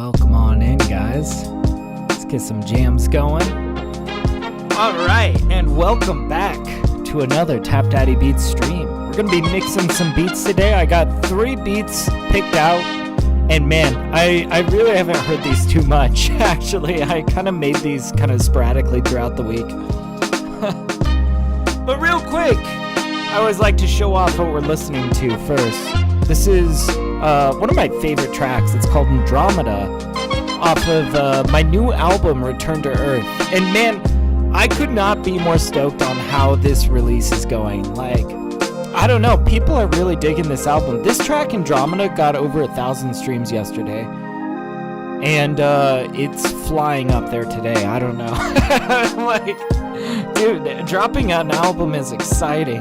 welcome on in, guys. Let's get some jams going. Alright, and welcome back to another TapDaddyBeats stream. We're going to be mixing some beats today. I got 3 beats picked out, and man, I really haven't heard these too much, actually. I kind of made these kind of sporadically throughout the week. But real quick, I always like to show off what we're listening to first. This is one of my favorite tracks. It's called Andromeda, off of my new album, Return to Earth. And man, I could not be more stoked on how this release is going. Like, I don't know, people are really digging this album. This track, Andromeda, got over 1,000 streams yesterday. And it's flying up there today. I don't know. Like, dude, dropping an album is exciting.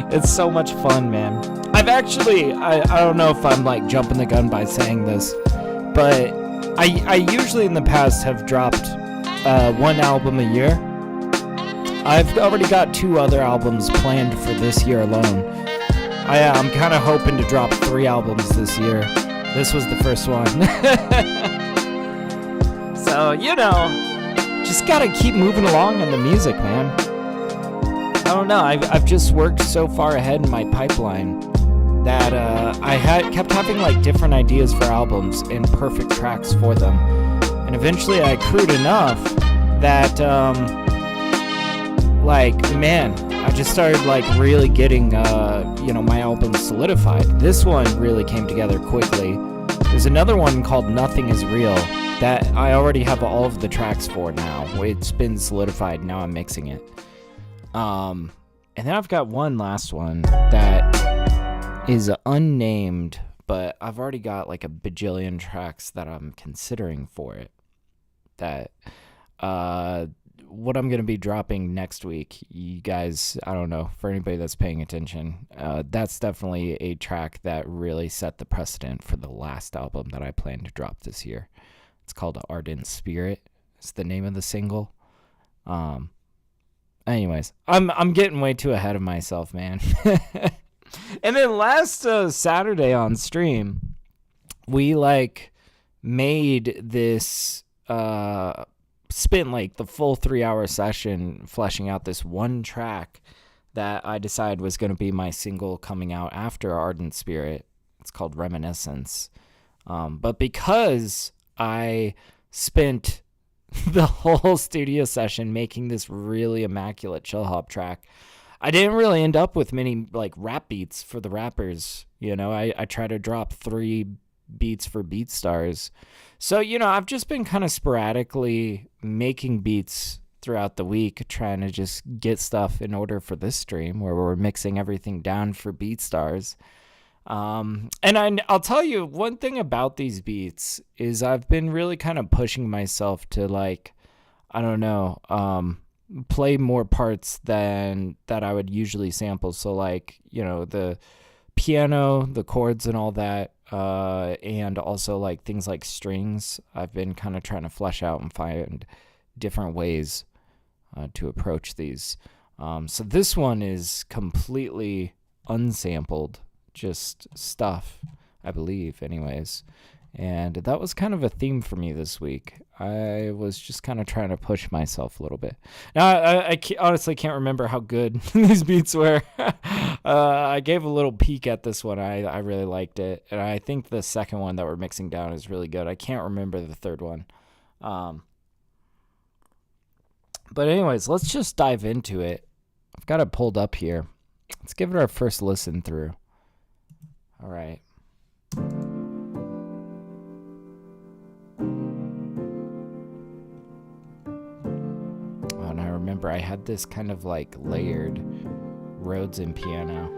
It's so much fun, man. I've actually, I don't know if I'm like jumping the gun by saying this, but I usually in the past have dropped one album a year. I've already got 2 other albums planned for this year alone. I'm kind of hoping to drop 3 albums this year. This was the first one. So, you know, just gotta keep moving along in the music, man. I don't know, I've just worked so far ahead in my pipeline that I kept having like different ideas for albums and perfect tracks for them. And eventually I accrued enough that, like, man, I just started like really getting, my album solidified. This one really came together quickly. There's another one called Nothing Is Real that I already have all of the tracks for now. It's been solidified, now I'm mixing it. And then I've got one last one that is unnamed, but I've already got like a bajillion tracks that I'm considering for it. That, what I'm going to be dropping next week, you guys, I don't know, for anybody that's paying attention, that's definitely a track that really set the precedent for the last album that I plan to drop this year. It's called Ardent Spirit. It's the name of the single. Anyways, I'm getting way too ahead of myself, man. And then last Saturday on stream, we like made this spent like the full 3-hour session fleshing out this one track that I decided was going to be my single coming out after Ardent Spirit. It's called Reminiscence. But because I spent the whole studio session making this really immaculate chill hop track, I didn't really end up with many like rap beats for the rappers. You know, I try to drop 3 beats for BeatStars. So, you know, I've just been kind of sporadically making beats throughout the week, trying to just get stuff in order for this stream where we're mixing everything down for BeatStars. And I'll tell you one thing about these beats is I've been really kind of pushing myself to like, I don't know, play more parts than that I would usually sample. So like, you know, the piano, the chords and all that, and also like things like strings. I've been kind of trying to flesh out and find different ways to approach these. So this one is completely unsampled, just stuff, I believe, anyways. And that was kind of a theme for me this week. I was just kind of trying to push myself a little bit. Now, I honestly can't remember how good these beats were. I gave a little peek at this one. I really liked it. And I think the second one that we're mixing down is really good. I can't remember the third one. But anyways, let's just dive into it. I've got it pulled up here. Let's give it our first listen through. All right. And I remember I had this kind of like layered Rhodes and piano.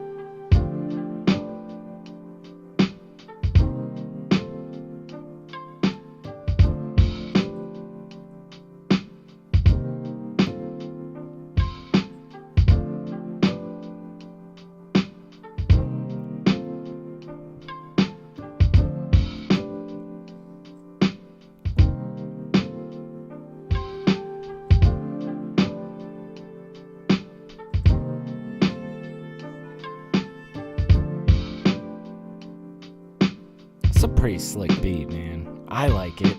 pretty slick beat, man. I like it.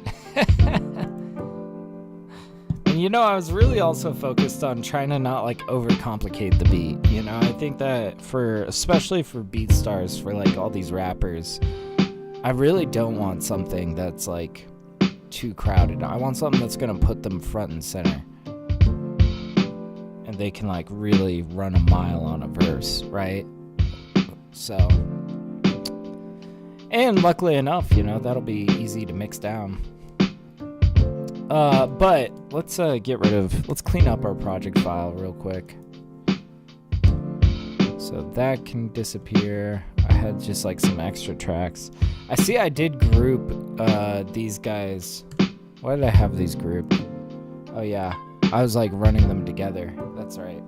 And you know, I was really also focused on trying to not like overcomplicate the beat. You know, I think that especially for beat stars, for like all these rappers, I really don't want something that's like too crowded. I want something that's gonna put them front and center, and they can like really run a mile on a verse, right? So, and luckily enough, you know, that'll be easy to mix down. But let's let's clean up our project file real quick. So that can disappear. I had just like some extra tracks. I see I did group these guys. Why did I have these grouped? Oh yeah, I was like running them together. That's right.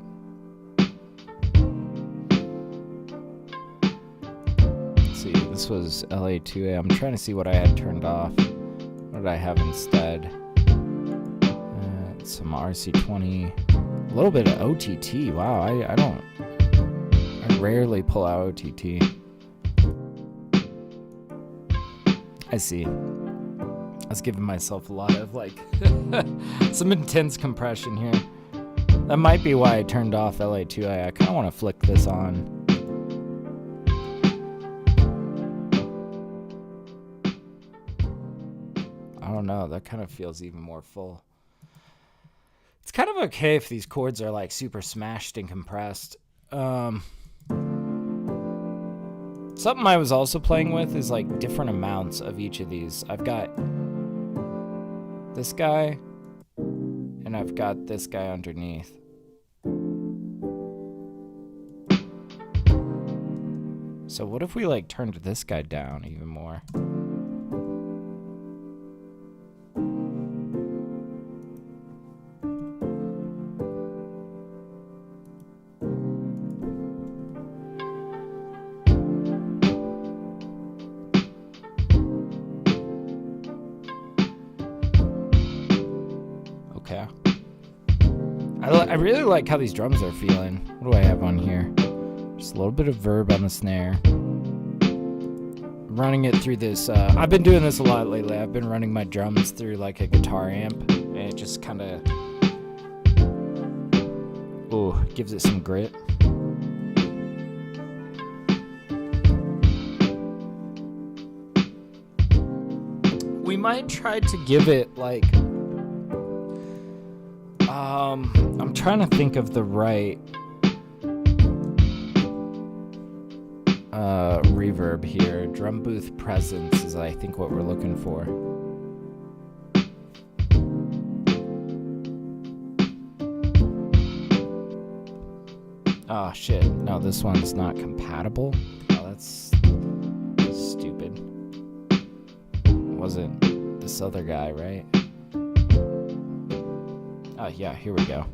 Let's see, this was LA2A. I'm trying to see what I had turned off. What did I have instead? Some RC20, a little bit of OTT. Wow, I rarely pull out OTT. I see. I was giving myself a lot of like some intense compression here. That might be why I turned off LA2A. I kind of want to flick this on. I don't know, that kind of feels even more full. It's kind of okay if these chords are like super smashed and compressed. Something I was also playing with is like different amounts of each of these. I've got this guy and I've got this guy underneath. So what if we like turned this guy down even more? Okay. I really like how these drums are feeling. What do I have on here? Just a little bit of verb on the snare. Running it through this. I've been doing this a lot lately. I've been running my drums through like a guitar amp, and it just kind of gives it some grit. We might try to give it like I'm trying to think of the right reverb here. Drum booth presence is I think what we're looking for. Oh shit, no, this one's not compatible. Oh, that's stupid. Wasn't this other guy, right? Oh yeah, here we go.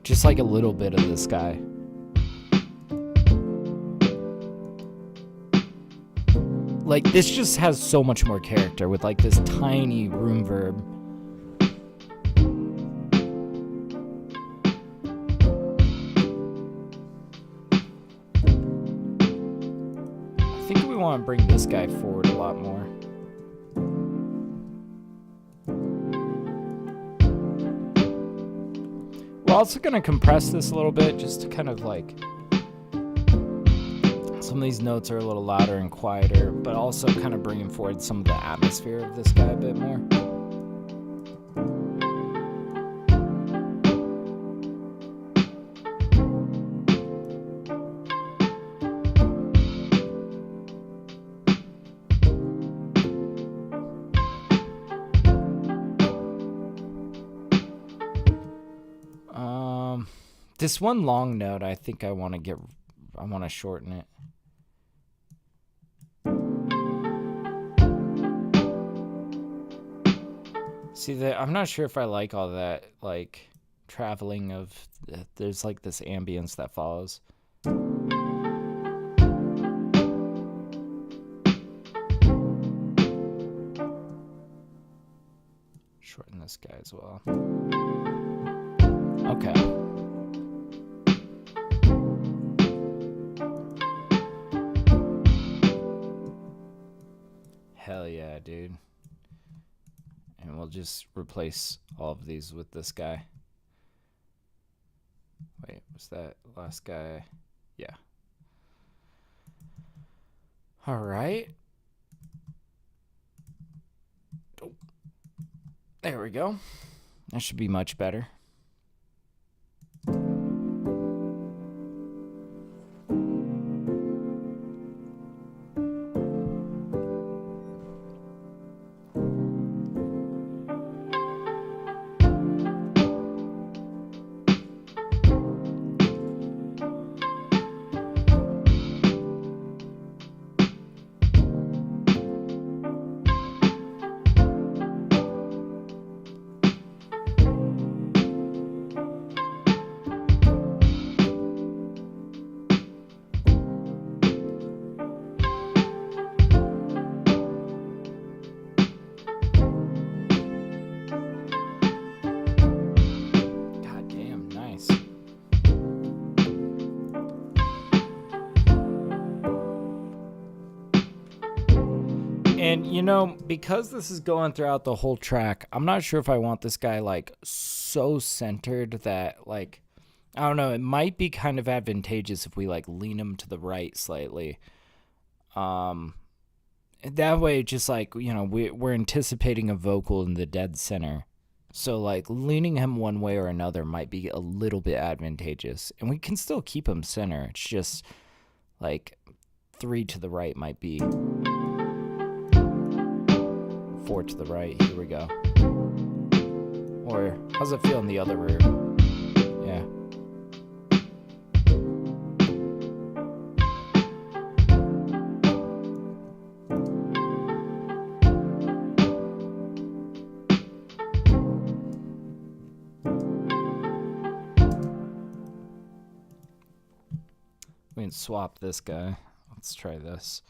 Just like a little bit of this guy. Like this just has so much more character with like this tiny room verb. I think we want to bring this guy forward a lot more. We're also going to compress this a little bit just to kind of like, some of these notes are a little louder and quieter, but also kind of bringing forward some of the atmosphere of this guy a bit more. This one long note, I think I want to shorten it. See that? I'm not sure if I like all that, like, traveling of, there's like this ambience that follows. Shorten this guy as well. Okay. that, dude. And we'll just replace all of these with this guy. Wait, was that last guy? Yeah. All right. Oh. There we go. That should be much better. And, you know, because this is going throughout the whole track, I'm not sure if I want this guy, like, so centered that, like, I don't know, it might be kind of advantageous if we, like, lean him to the right slightly. That way, just, like, you know, we're anticipating a vocal in the dead center. So, like, leaning him one way or another might be a little bit advantageous. And we can still keep him center. It's just, like, 3 to the right might be... 4 to the right. Here we go. Or how's it feel in the other rear? Yeah. We can swap this guy. Let's try this.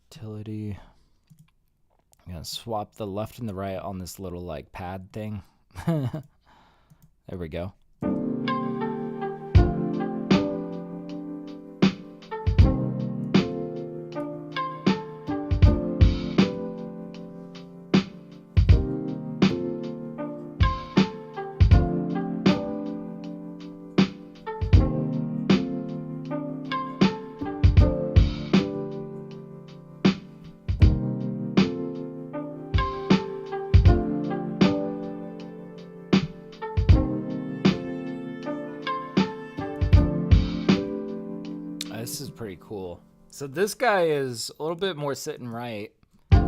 Utility. I'm going to swap the left and the right on this little, like, pad thing. There we go. This is pretty cool. So this guy is a little bit more sitting right. I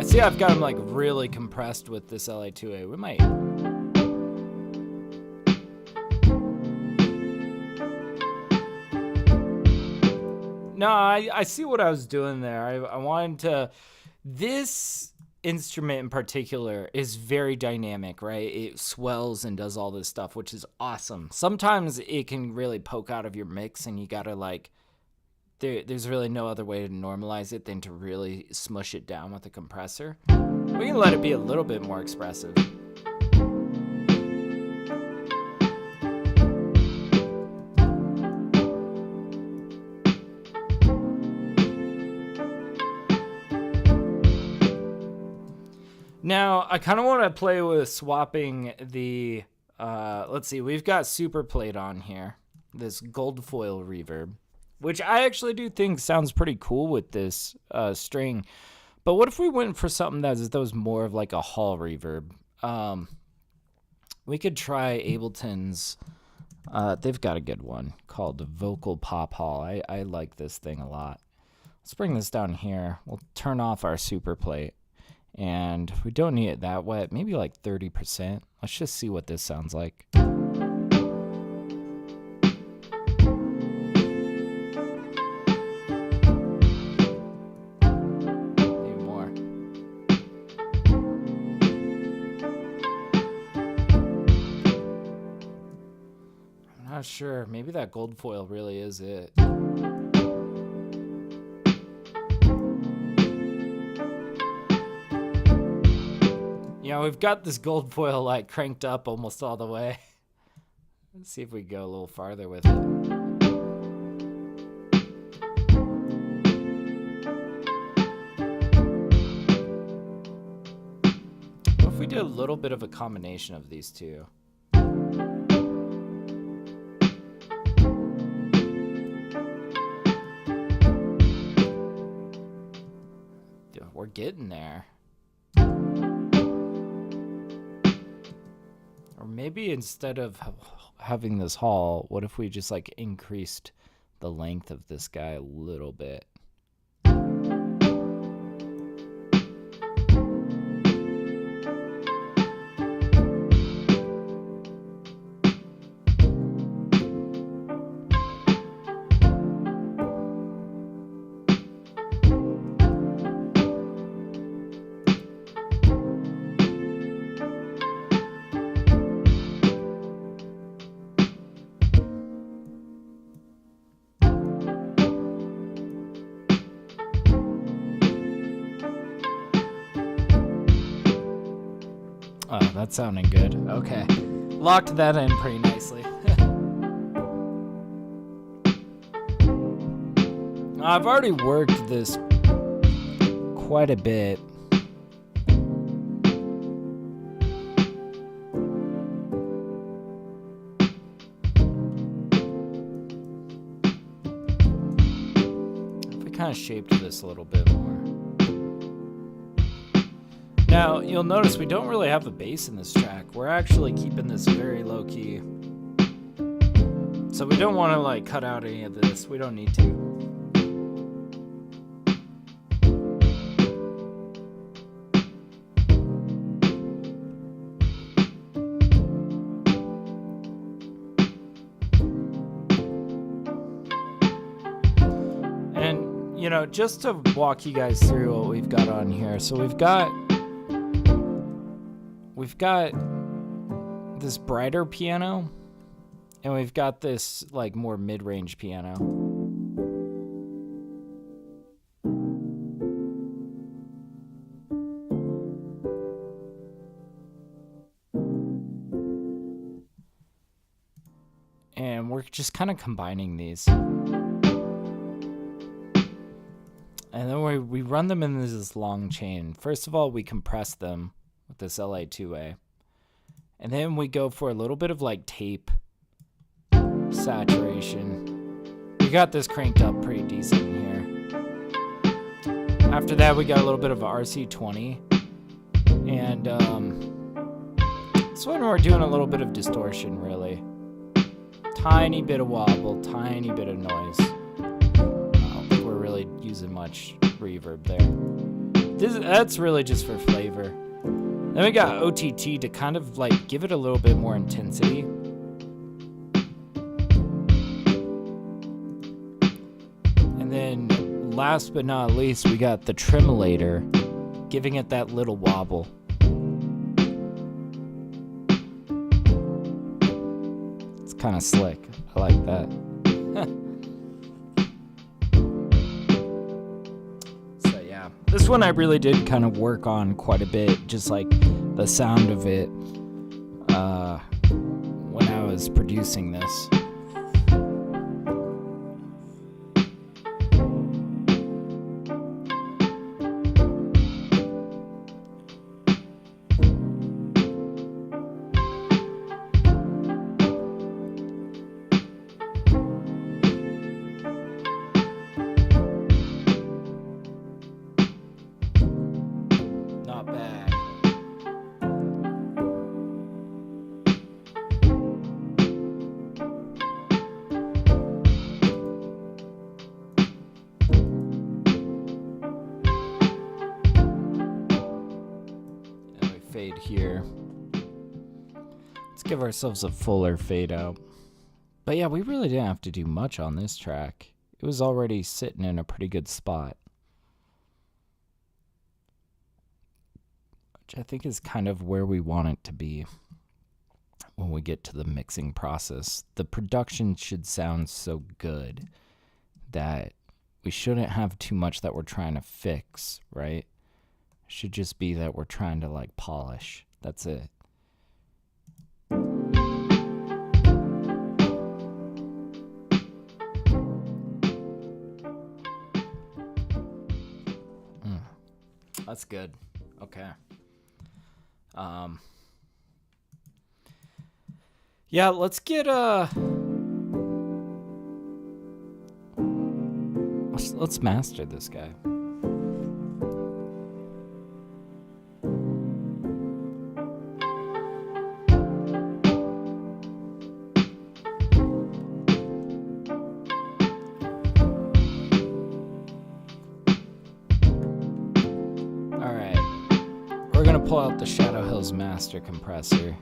see I've got him like really compressed with this LA2A. We might... No, I see what I was doing there. I wanted to... This instrument in particular is very dynamic, right? It swells and does all this stuff, which is awesome. Sometimes it can really poke out of your mix and you gotta like, there's really no other way to normalize it than to really smush it down with a compressor. We can let it be a little bit more expressive. Now, I kind of want to play with swapping the, let's see, we've got super plate on here, this gold foil reverb, which I actually do think sounds pretty cool with this string. But what if we went for something that was more of like a hall reverb? We could try Ableton's, they've got a good one called Vocal Pop Hall. I like this thing a lot. Let's bring this down here. We'll turn off our super plate. And we don't need it that wet, maybe like 30%. Let's just see what this sounds like. Maybe more. I'm not sure. Maybe that gold foil really is it. You know, we've got this gold foil like cranked up almost all the way. Let's see if we go a little farther with it. little bit of a combination of these two. We're getting there. Or maybe instead of having this hall, what if we just like increased the length of this guy a little bit? Oh, that's sounding good. Okay. Locked that in pretty nicely. I've already worked this quite a bit. If we kind of shaped this a little bit more. Now, you'll notice we don't really have a bass in this track. We're actually keeping this very low key. So we don't want to like cut out any of this. We don't need to. And, you know, just to walk you guys through what we've got on here. So we've got this brighter piano, and we've got this like more mid-range piano. And we're just kind of combining these. And then we run them in this long chain. First of all, we compress them with this LA2A. And then we go for a little bit of like tape saturation. We got this cranked up pretty decent here. After that, we got a little bit of RC20. And this one we're doing a little bit of distortion, really. Tiny bit of wobble, tiny bit of noise. I don't think we're really using much reverb there. That's really just for flavor. Then we got OTT to kind of like give it a little bit more intensity. And then last but not least, we got the tremolator, giving it that little wobble. It's kind of slick. I like that. This one I really did kind of work on quite a bit, just like the sound of it when I was producing this. Fade here. Let's give ourselves a fuller fade out. But yeah, we really didn't have to do much on this track. It was already sitting in a pretty good spot, which I think is kind of where we want it to be when we get to the mixing process. The production should sound so good that we shouldn't have too much that we're trying to fix, right? Should just be that we're trying to like polish. That's it. That's good. Okay. Yeah, let's get let's master this guy. We're gonna pull out the Shadow Hills Master compressor.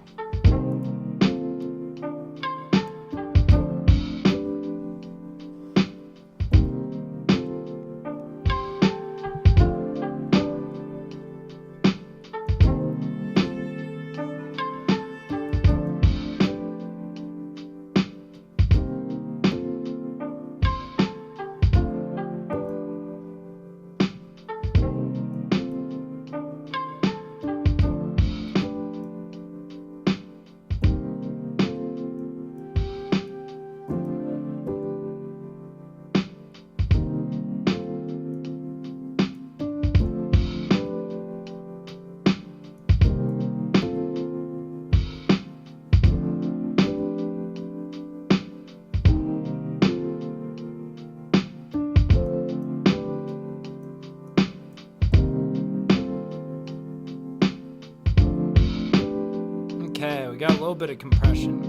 Got a little bit of compression.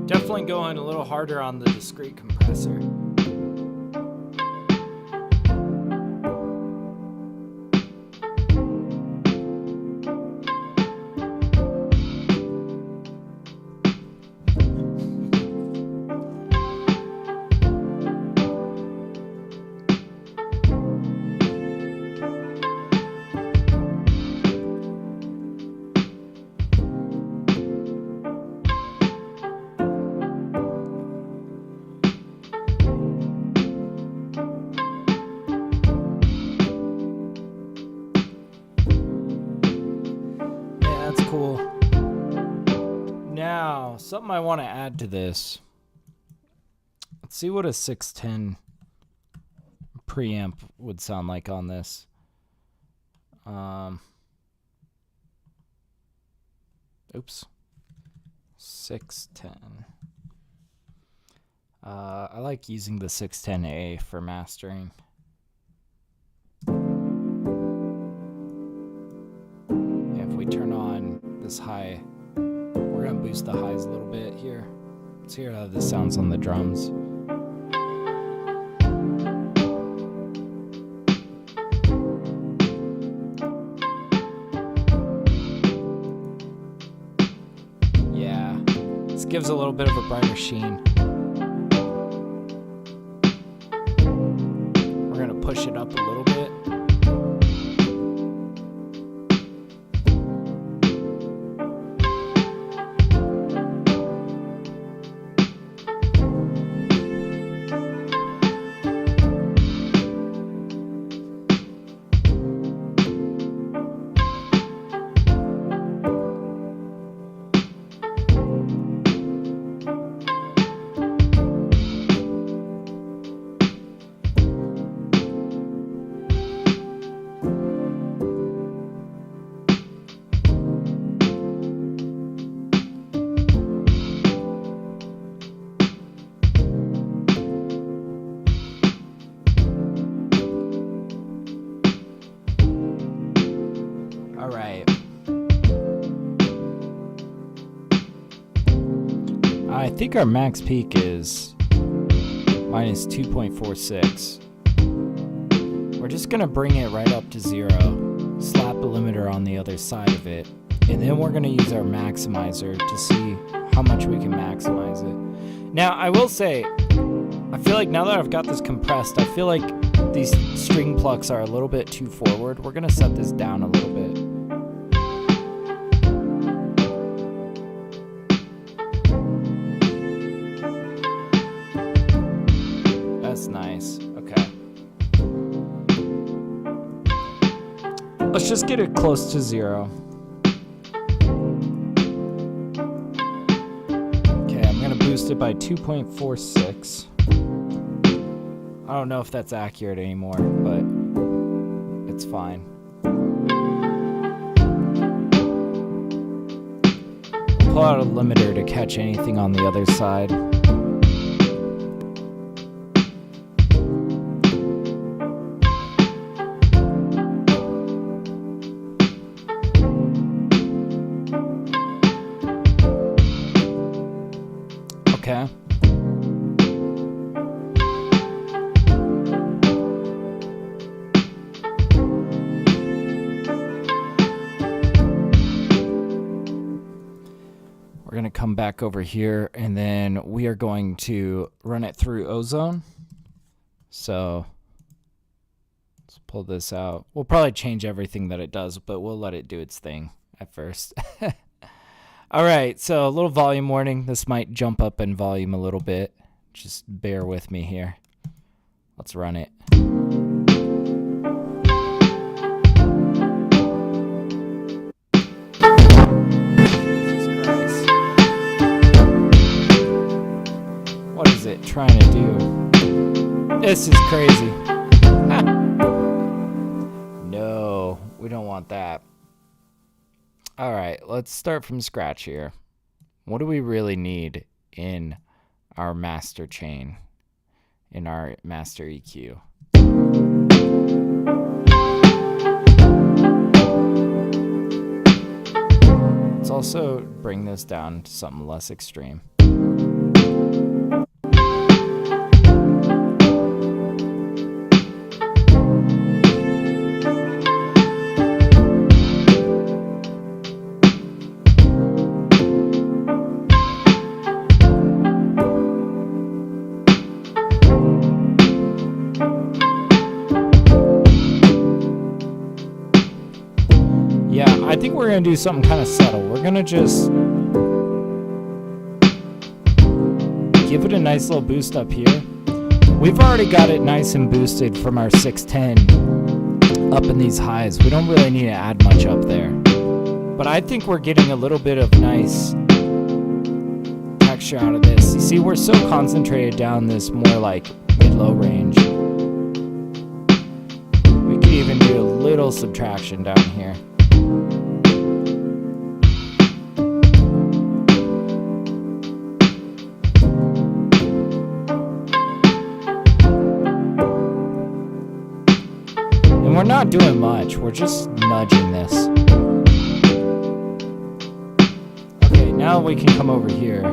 Definitely going a little harder on the discrete compressor. Cool. Now, something I want to add to this. Let's see what a 610 preamp would sound like on this. Oops. 610. I like using the 610A for mastering. If we turn on this high, we're gonna boost the highs a little bit here. Let's hear how this sounds on the drums. Yeah, this gives a little bit of a brighter sheen. We're gonna push it up a little bit. I think our max peak is minus 2.46. We're just gonna bring it right up to 0, slap a limiter on the other side of it, and then we're gonna use our maximizer to see how much we can maximize it. Now, I will say, I feel like now that I've got this compressed, I feel like these string plucks are a little bit too forward. We're gonna set this down a little bit. That's nice. Okay. Let's just get it close to 0. Okay, I'm gonna boost it by 2.46. I don't know if that's accurate anymore, but it's fine. pull out a limiter to catch anything on the other side. Okay. We're going to come back over here, and then we are going to run it through Ozone. So let's pull this out. We'll probably change everything that it does, but we'll let it do its thing at first. All right, so a little volume warning. This might jump up in volume a little bit. Just bear with me here. Let's run it. Jesus Christ. What is it trying to do? This is crazy. No, we don't want that. All right, let's start from scratch here. What do we really need in our master chain, in our master EQ? Let's also bring this down to something less extreme. I think we're going to do something kind of subtle. We're going to just give it a nice little boost up here. We've already got it nice and boosted from our 610 up in these highs. We don't really need to add much up there. But I think we're getting a little bit of nice texture out of this. You see, we're so concentrated down this more like mid-low range. We could even do a little subtraction down here. We're not doing much, we're just nudging this. Okay, now we can come over here.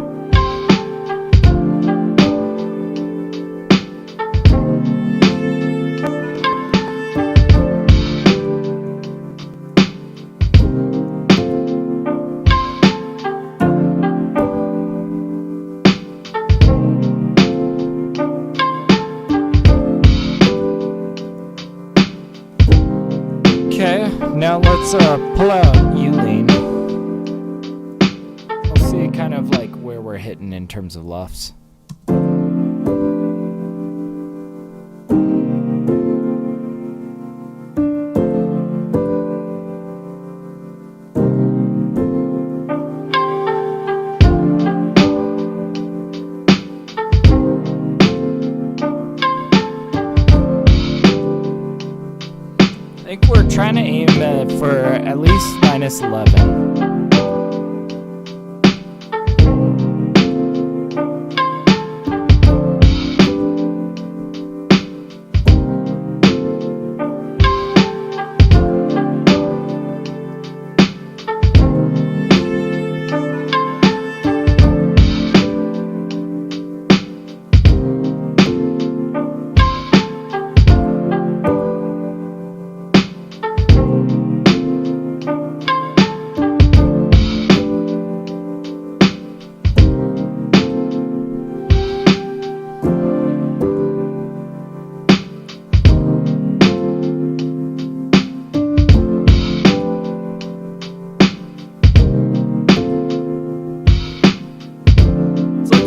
Now let's pull out Uline. We'll see kind of like where we're hitting in terms of lufts. I think we're trying to aim for at least -11.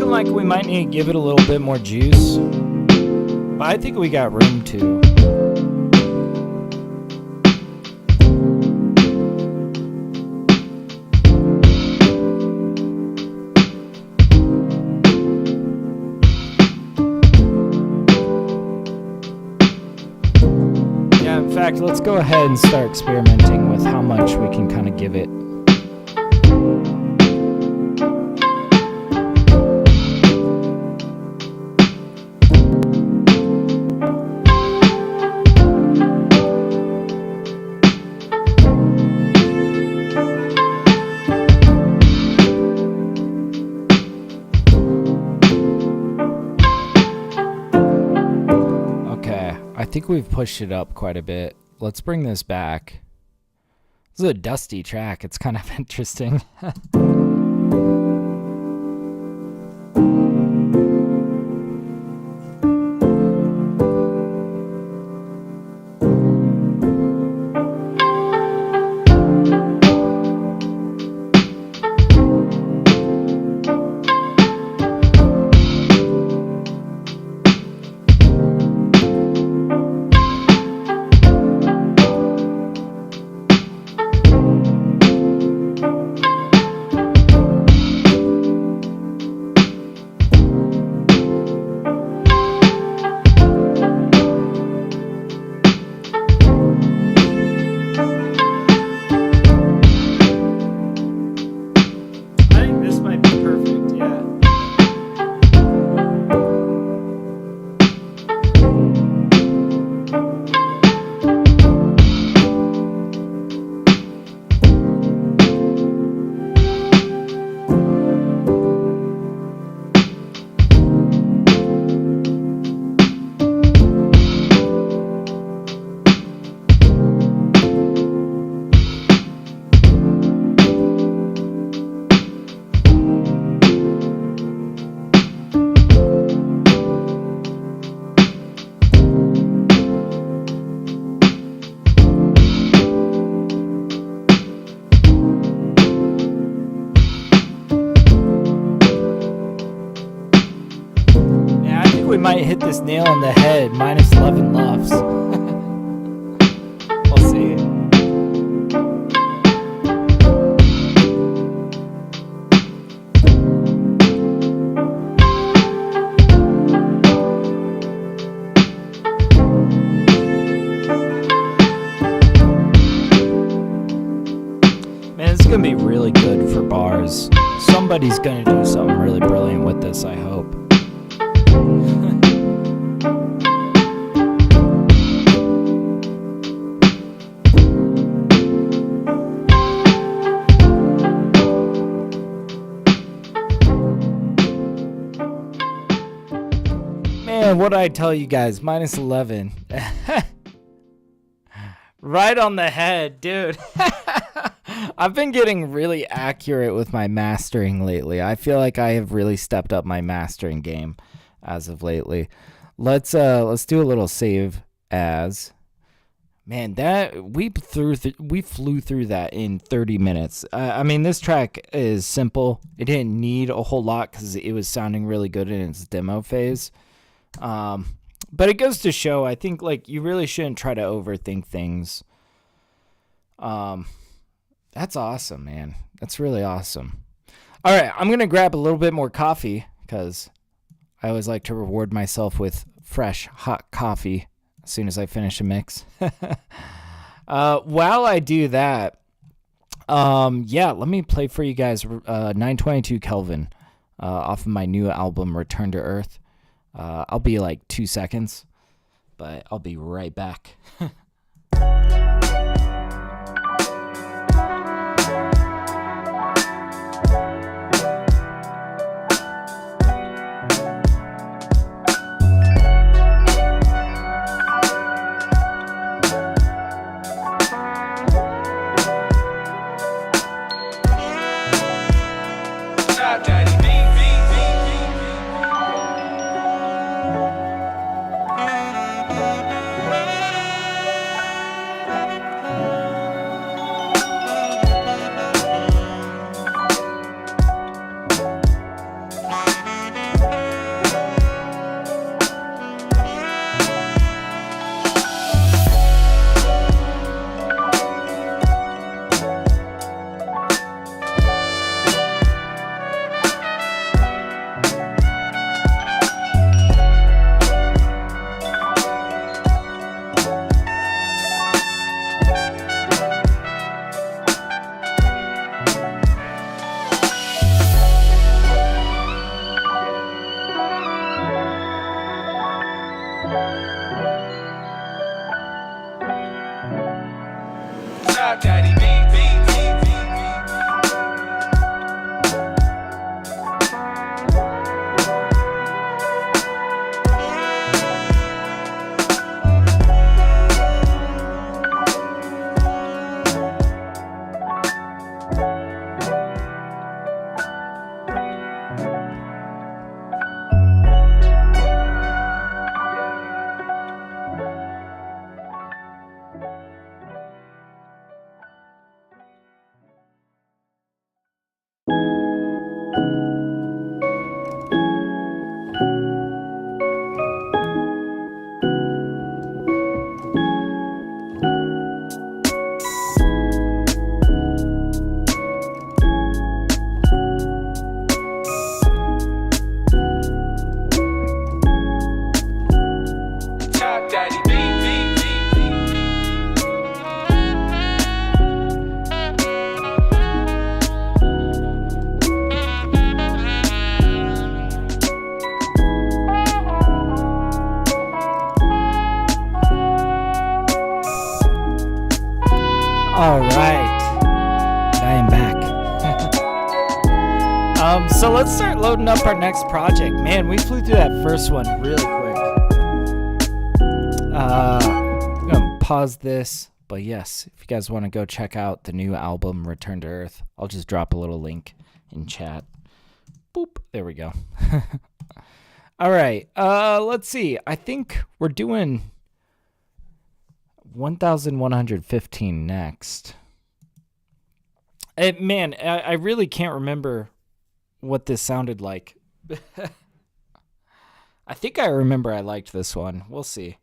Like we might need to give it a little bit more juice, but I think we got room to. Yeah, in fact, let's go ahead and start experimenting with how much we can kind of give it. think we've pushed it up quite a bit. Let's bring this back. This is a dusty track. It's kind of interesting. Might hit this nail on the head. -11 LUFS. We'll see. Man, it's gonna be really good for bars. Somebody's gonna do something really brilliant with this, I hope. What I tell you guys, -11. Right on the head, dude. I've been getting really accurate with my mastering lately. I feel like I have really stepped up my mastering game as of lately. Let's do a little save as. Man, that we flew through that in 30 minutes. I mean, this track is simple. It didn't need a whole lot because it was sounding really good in its demo phase. But it goes to show, I think, like, you really shouldn't try to overthink things. That's awesome, man. That's really awesome. All right, I'm going to grab a little bit more coffee because I always like to reward myself with fresh, hot coffee as soon as I finish a mix. While I do that, let me play for you guys 922 Kelvin off of my new album, Return to Earth. I'll be like 2 seconds, but I'll be right back. So let's start loading up our next project. Man, we flew through that first one really quick. I'm gonna pause this, but yes, if you guys want to go check out the new album Return to Earth, I'll just drop a little link in chat. Boop, there we go. All right, let's see. I think we're doing 1115 next. Man, I really can't remember what this sounded like. I think I remember I liked this one. We'll see.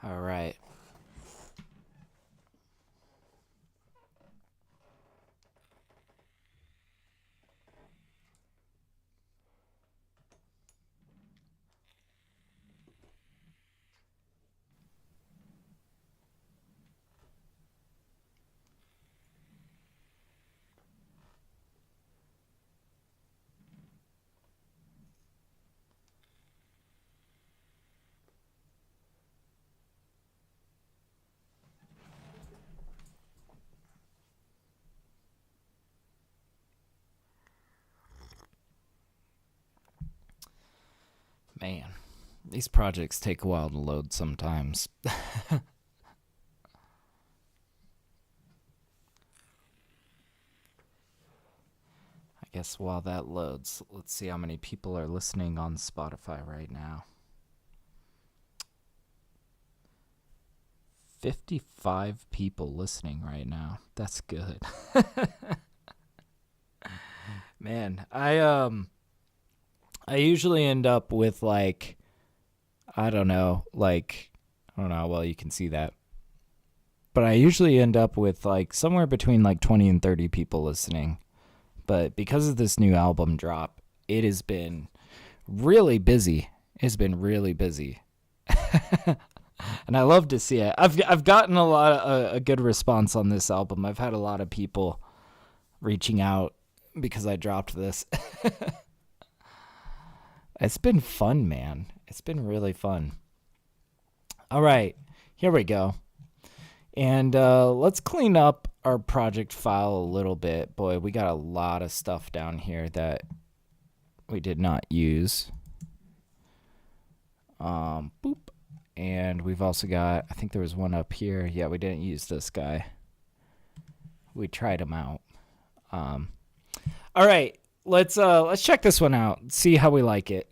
All right. Man, these projects take a while to load sometimes. I guess while that loads, let's see how many people are listening on Spotify right now. 55 people listening right now. That's good. Man, I usually end up with like, I don't know how well you can see that. But I usually end up with like somewhere between like 20 and 30 people listening. But because of this new album drop, it has been really busy. It's been really busy. And I love to see it. I've gotten a good response on this album. I've had a lot of people reaching out because I dropped this. It's been fun, man. It's been really fun. All right, here we go. And let's clean up our project file a little bit. Boy, we got a lot of stuff down here that we did not use. Boop. And we've also got, I think there was one up here. Yeah, we didn't use this guy. We tried him out. All right. Let's check this one out. See how we like it.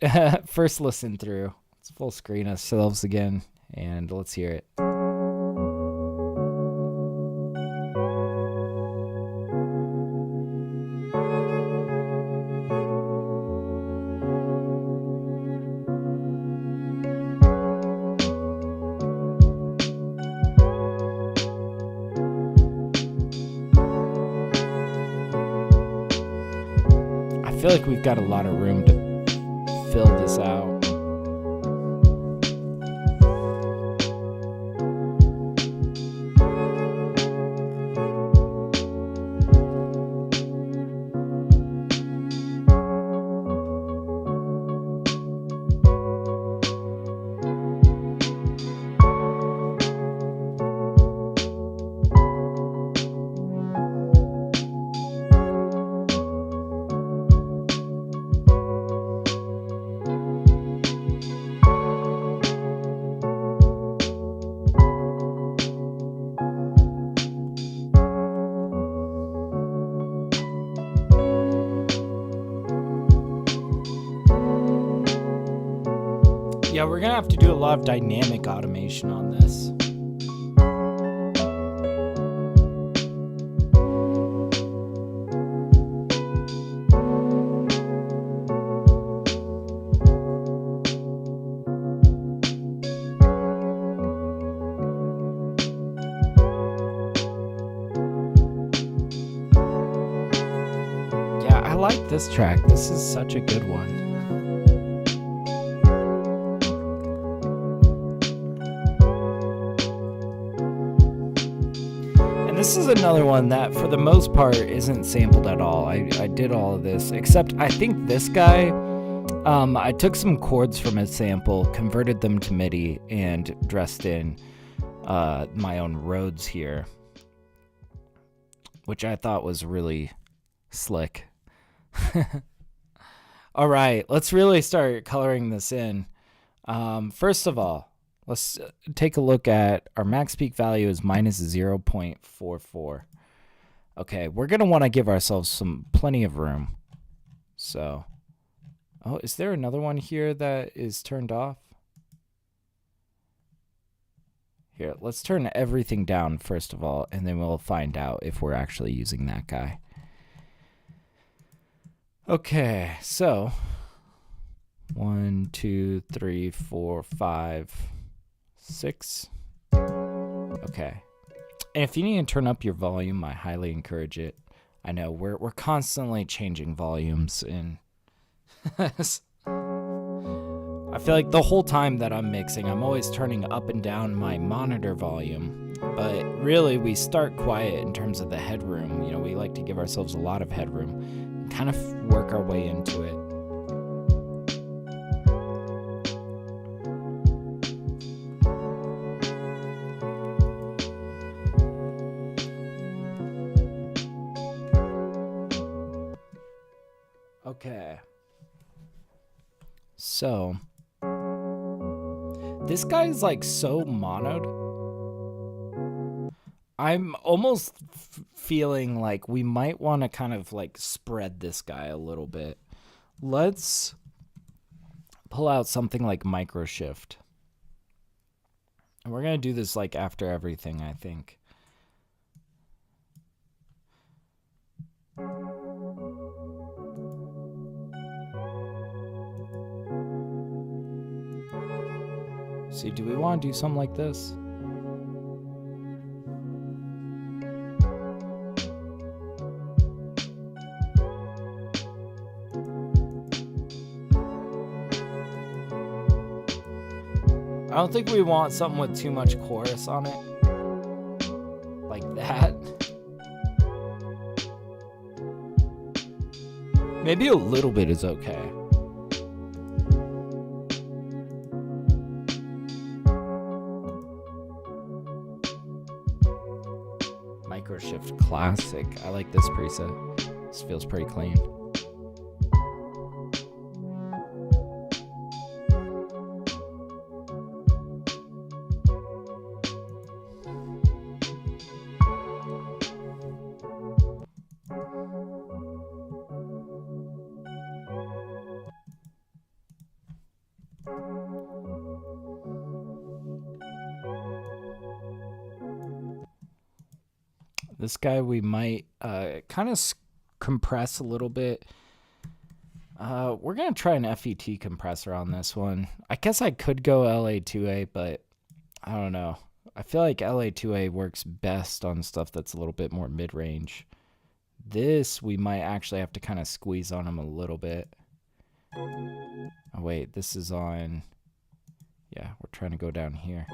First listen through. Let's full screen ourselves again, and let's hear it. I feel like we've got a lot of room to fill this out. Yeah, we're gonna have to do a lot of dynamic automation on this. Yeah, I like this track. This is such a good one. This is another one that, for the most part, isn't sampled at all. I did all of this, except I think this guy, I took some chords from his sample, converted them to MIDI, and dressed in my own Rhodes here, which I thought was really slick. All right, let's really start coloring this in. First of all, let's take a look at our max peak value is minus 0.44. Okay, we're going to want to give ourselves plenty of room. So, oh, is there another one here that is turned off? Here, let's turn everything down first of all, and then we'll find out if we're actually using that guy. Okay, so 1, 2, 3, 4, 5, 6. Okay. And if you need to turn up your volume, I highly encourage it. I know we're constantly changing volumes in I feel like the whole time that I'm mixing, I'm always turning up and down my monitor volume. But really, we start quiet in terms of the headroom. You know, we like to give ourselves a lot of headroom. Kind of work our way into it. Okay. So, this guy is like so monoed. I'm almost feeling like we might want to kind of like spread this guy a little bit. Let's pull out something like micro shift. And we're going to do this like after everything, I think. See, do we want to do something like this? I don't think we want something with too much chorus on it. Like that. Maybe a little bit is okay. Microshift Classic. I like this preset. This feels pretty clean. This guy we might kind of compress a little bit. We're going to try an FET compressor on this one. I guess I could go LA2A, but I don't know. I feel like LA2A works best on stuff that's a little bit more mid-range. This we might actually have to kind of squeeze on him a little bit. Oh, wait, this is on... Yeah, we're trying to go down here.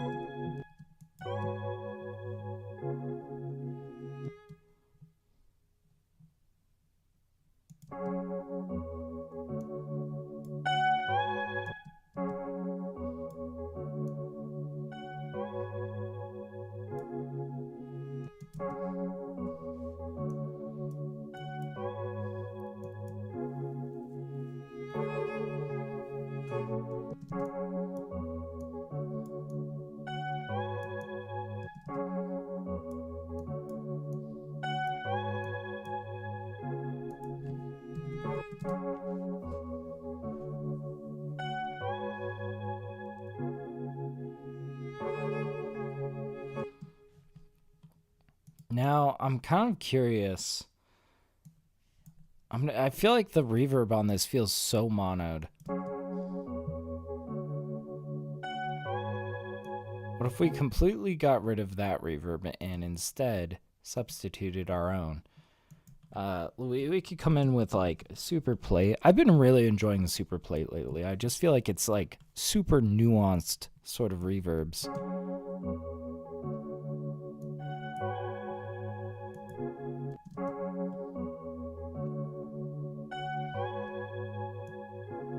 Now, I'm kind of curious. I feel like the reverb on this feels so monoed. What if we completely got rid of that reverb and instead substituted our own? We could come in with like super plate. I've been really enjoying the super plate lately. I just feel like it's like super nuanced sort of reverbs.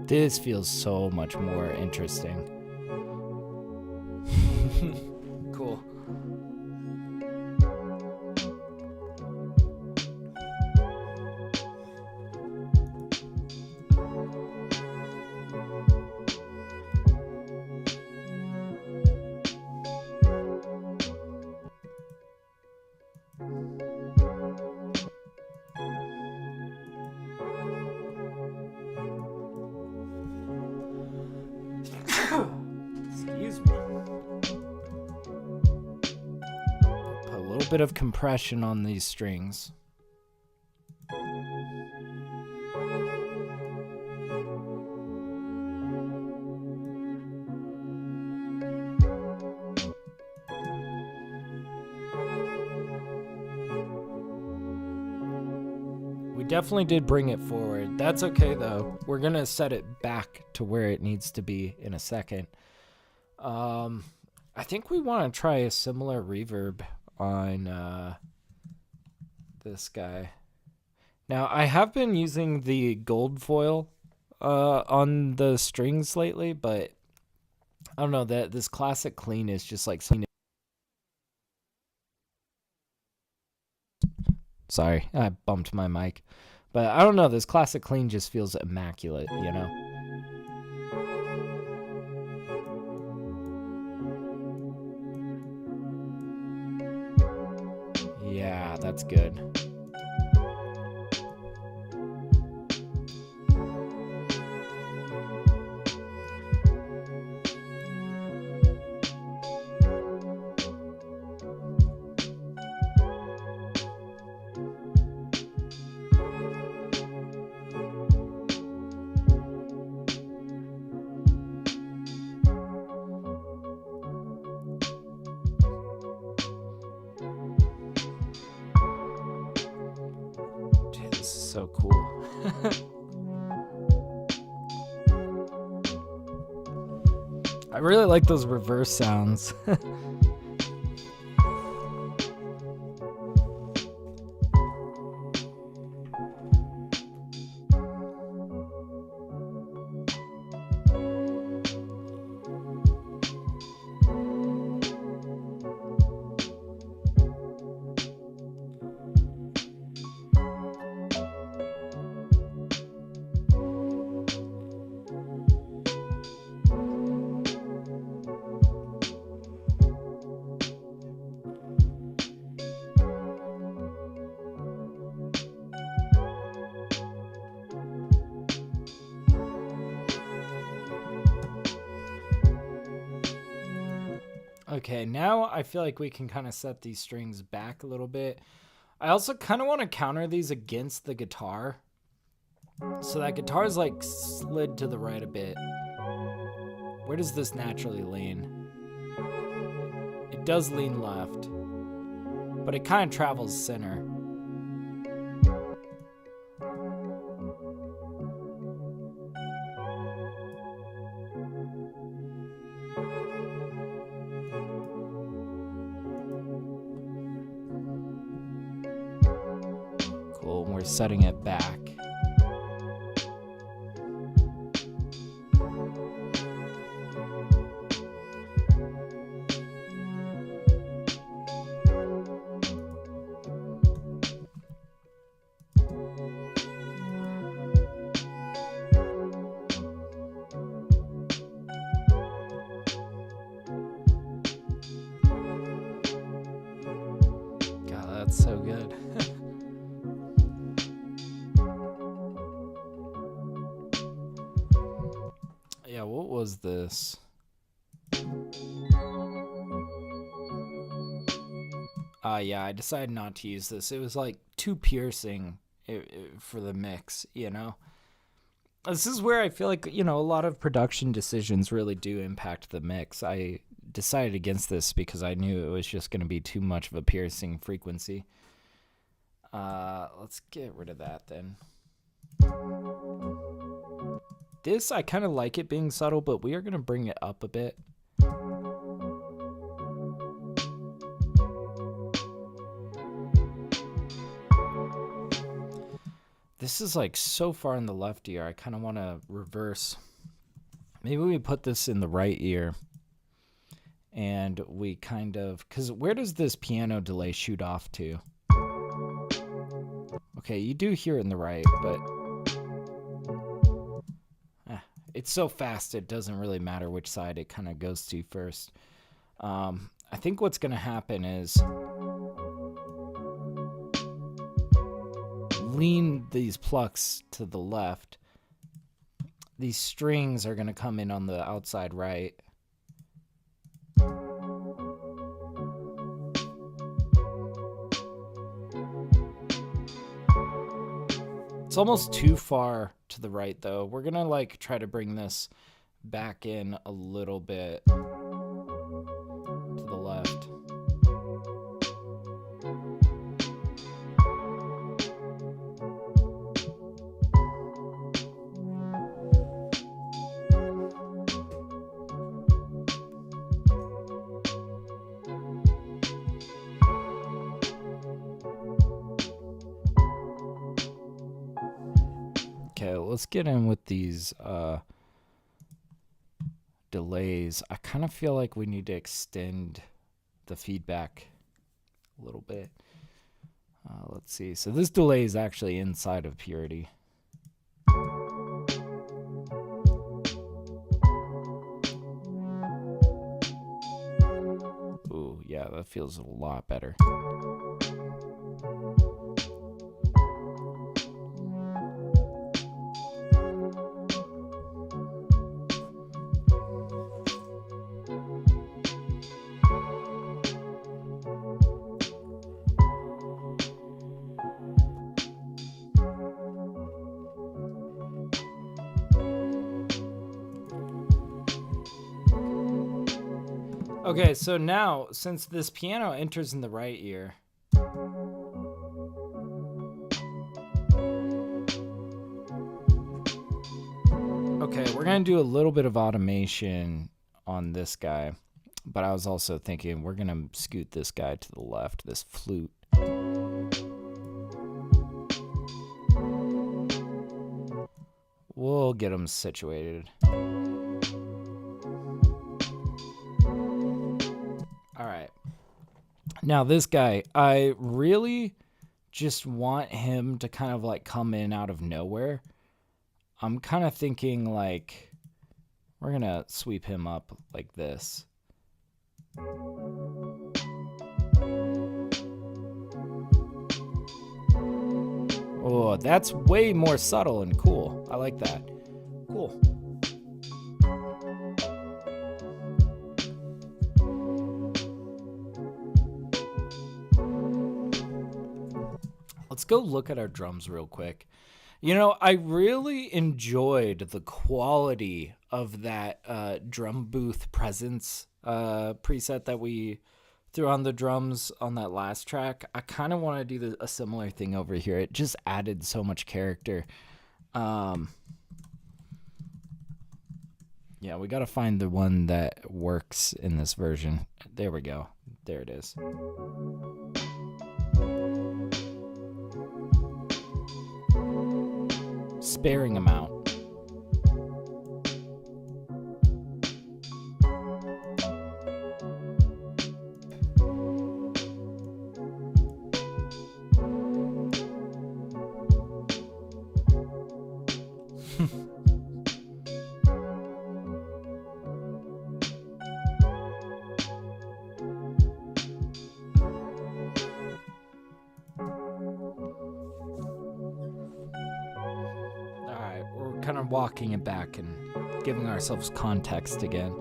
This feels so much more interesting. Cool. bit of compression on these strings. We definitely did bring it forward. That's okay though. We're gonna set it back to where it needs to be in a second. I think we want to try a similar reverb on this guy. Now, I have been using the gold foil on the strings lately, but I don't know, that this classic clean is just like... Sorry, I bumped my mic. But I don't know, this classic clean just feels immaculate, you know? Yeah, that's good. So cool. I really like those reverse sounds. Okay, now I feel like we can kind of set these strings back a little bit. I also kind of want to counter these against the guitar. So that guitar is like slid to the right a bit. Where does this naturally lean? It does lean left, but it kind of travels center. Cool, we're setting it back. That's so good. Yeah, what was this? Yeah, I decided not to use this. It was like too piercing for the mix, you know? This is where I feel like, you know, a lot of production decisions really do impact the mix. I decided against this because I knew it was just going to be too much of a piercing frequency. Let's get rid of that then. This, I kind of like it being subtle, but we are going to bring it up a bit. This is like so far in the left ear. I kind of want to reverse. Maybe we put this in the right ear. And we kind of, because where does this piano delay shoot off to? Okay, you do hear it in the right, but it's so fast it doesn't really matter which side it kind of goes to first. I think what's going to happen is lean these plucks to the left. These strings are going to come in on the outside right. It's almost too far to the right though. We're gonna like try to bring this back in a little bit to the left. Okay, let's get in with these delays. I kind of feel like we need to extend the feedback a little bit. Let's see. So this delay is actually inside of Purity. Ooh, yeah, that feels a lot better. Okay, so now, since this piano enters in the right ear, okay, we're going to do a little bit of automation on this guy, but I was also thinking we're going to scoot this guy to the left, this flute. We'll get him situated. All right. Now this guy, I really just want him to kind of like come in out of nowhere. I'm kind of thinking like we're going to sweep him up like this. Oh, that's way more subtle and cool. I like that. Cool. Let's go look at our drums real quick. You know, I really enjoyed the quality of that drum booth presence preset that we threw on the drums on that last track. I kind of want to do a similar thing over here. It just added so much character. Yeah, we got to find the one that works in this version. There we go. There it is. Sparing amount. Kind of walking it back and giving ourselves context again.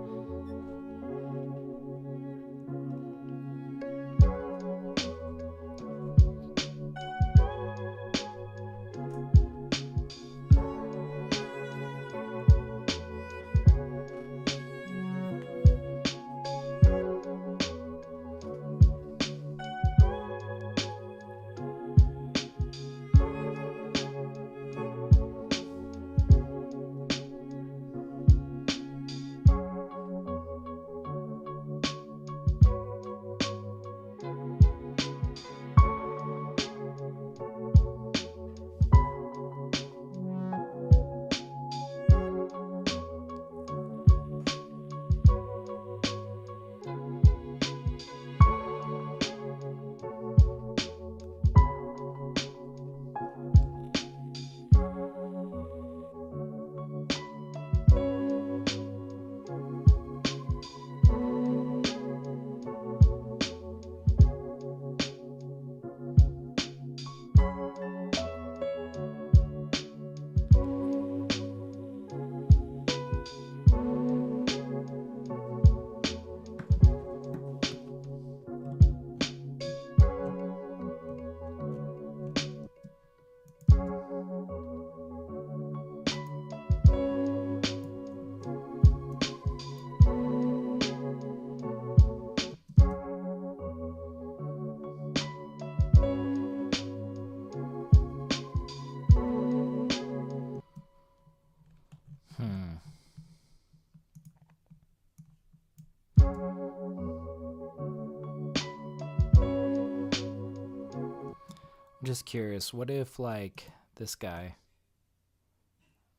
I'm just curious, what if like this guy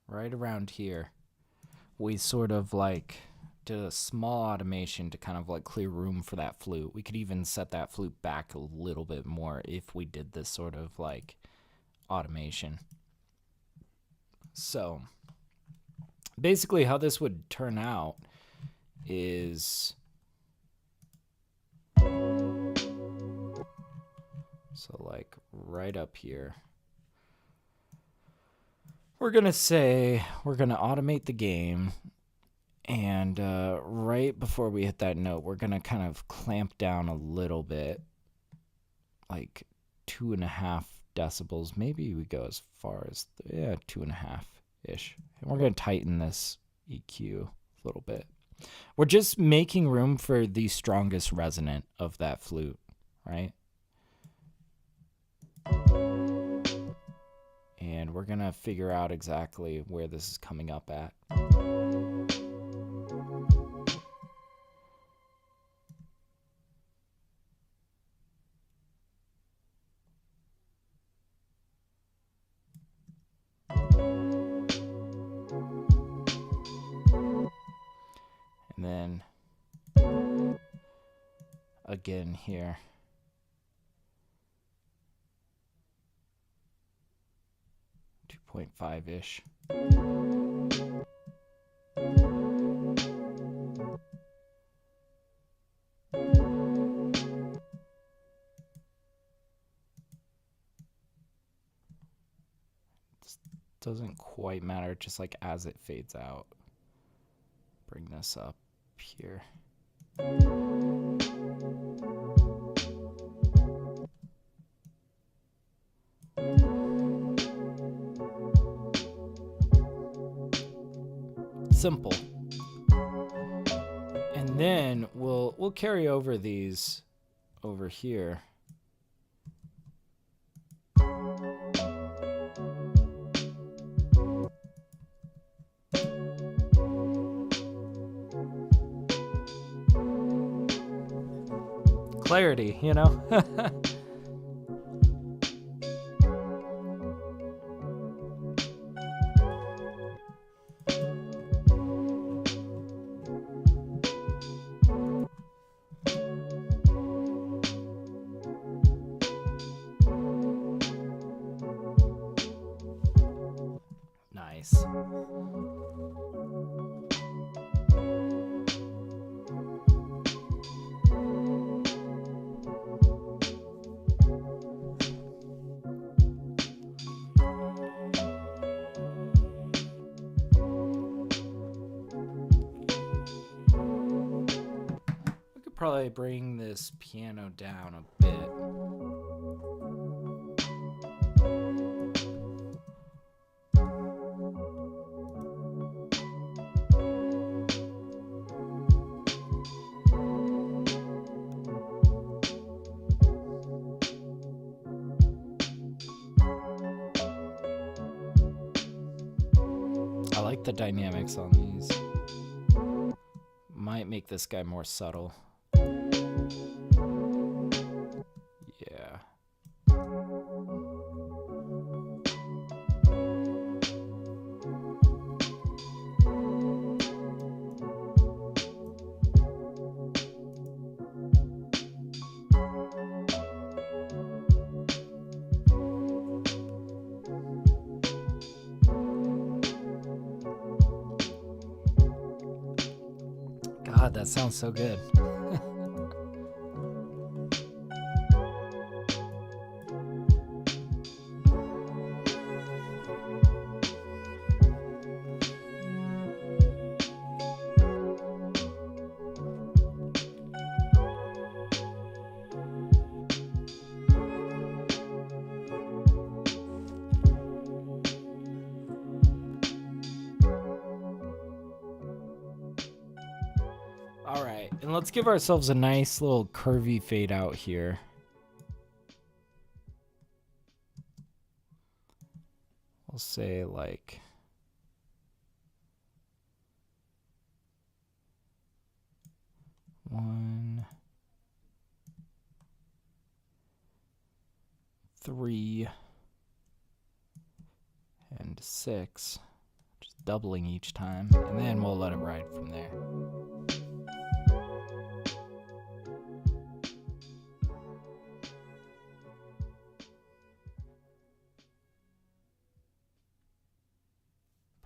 right around here, we sort of like did a small automation to kind of like clear room for that flute. We could even set that flute back a little bit more if we did this sort of like automation. So basically how this would turn out is, so like right up here, we're going to say we're going to automate the game. And right before we hit that note, we're going to kind of clamp down a little bit, like 2.5 decibels. Maybe we go as far as 2.5-ish. And we're going to tighten this EQ a little bit. We're just making room for the strongest resonant of that flute, right? And we're going to figure out exactly where this is coming up at. And then again here. .5-ish. This doesn't quite matter, just like as it fades out. Bring this up here. Simple. And then we'll carry over these over here. Clarity, you know? Nice. We could probably bring this piano down a bit. I like the dynamics on these. Might make this guy more subtle. Yeah. God, that sounds so good. All right, and let's give ourselves a nice little curvy fade out here. We'll say like 1, 3 and 6, just doubling each time, and then we'll let it ride from there.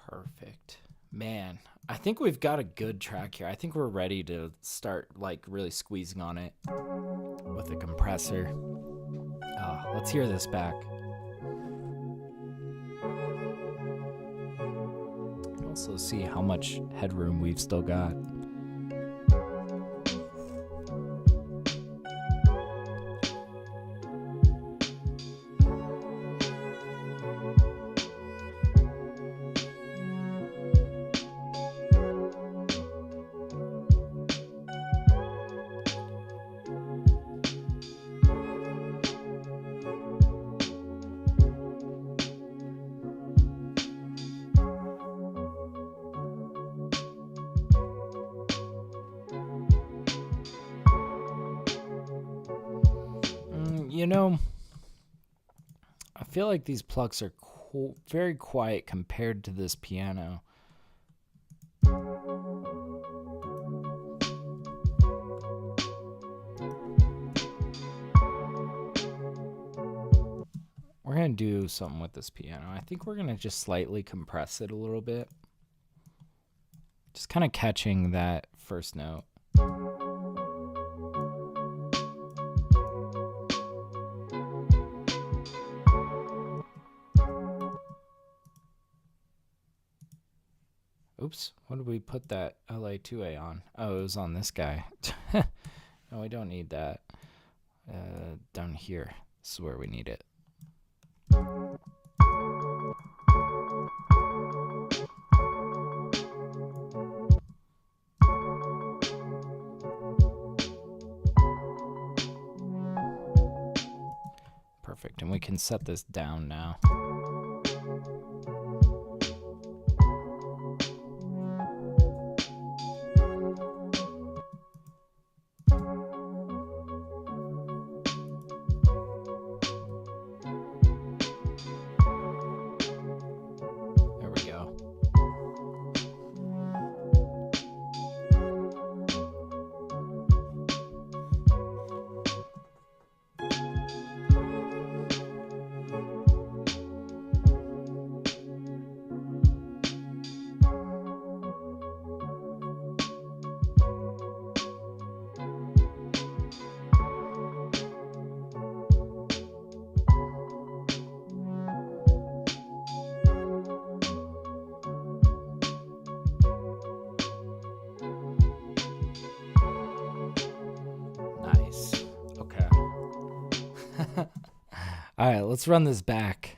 Perfect. Man, I think we've got a good track here. I think we're ready to start like really squeezing on it with a compressor. Let's hear this back. Also see how much headroom we've still got. You know, I feel like these plucks are very quiet compared to this piano. We're going to do something with this piano. I think we're going to just slightly compress it a little bit. Just kind of catching that first note. Oops, what did we put that LA2A on? Oh, it was on this guy. No, we don't need that. Down here, this is where we need it. Perfect, and we can set this down now. All right, let's run this back.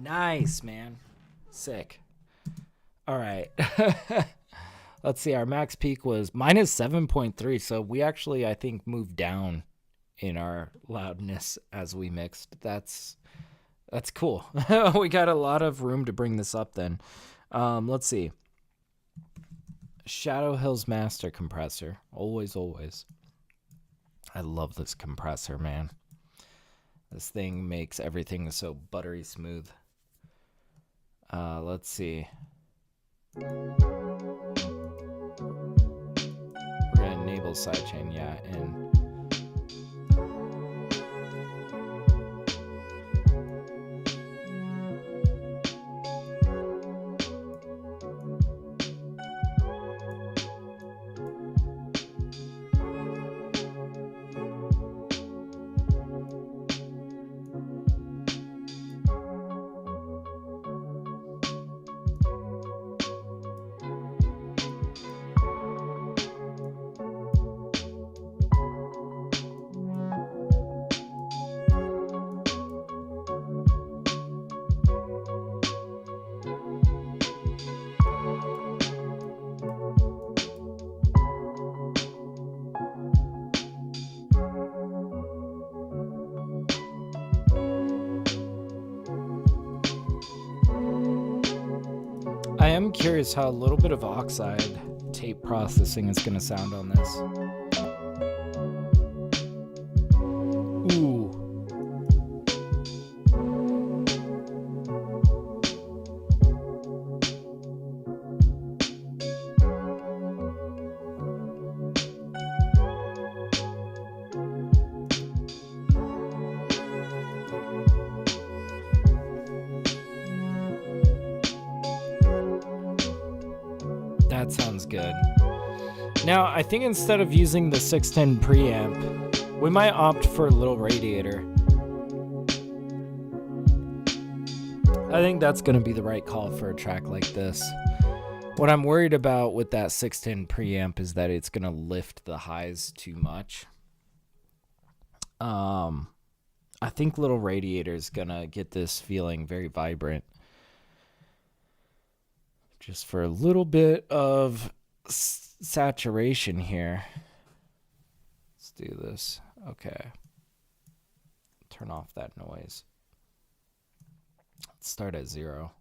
Nice, man. Sick. All right. Let's see. Our max peak was minus 7.3. So we actually, I think, moved down in our loudness as we mixed. That's cool. We got a lot of room to bring this up then. Let's see. Shadow Hills Master Compressor. Always, always. I love this compressor, man. This thing makes everything so buttery smooth. Let's see. We're gonna enable sidechain, yeah, and I am curious how a little bit of oxide tape processing is going to sound on this. Ooh. That sounds good. Now, I think instead of using the 610 preamp, we might opt for a little radiator. I think that's going to be the right call for a track like this. What I'm worried about with that 610 preamp is that it's going to lift the highs too much. I think little radiator is going to get this feeling very vibrant. Just for a little bit of saturation here. Let's do this. Okay. Turn off that noise. Let's start at 0.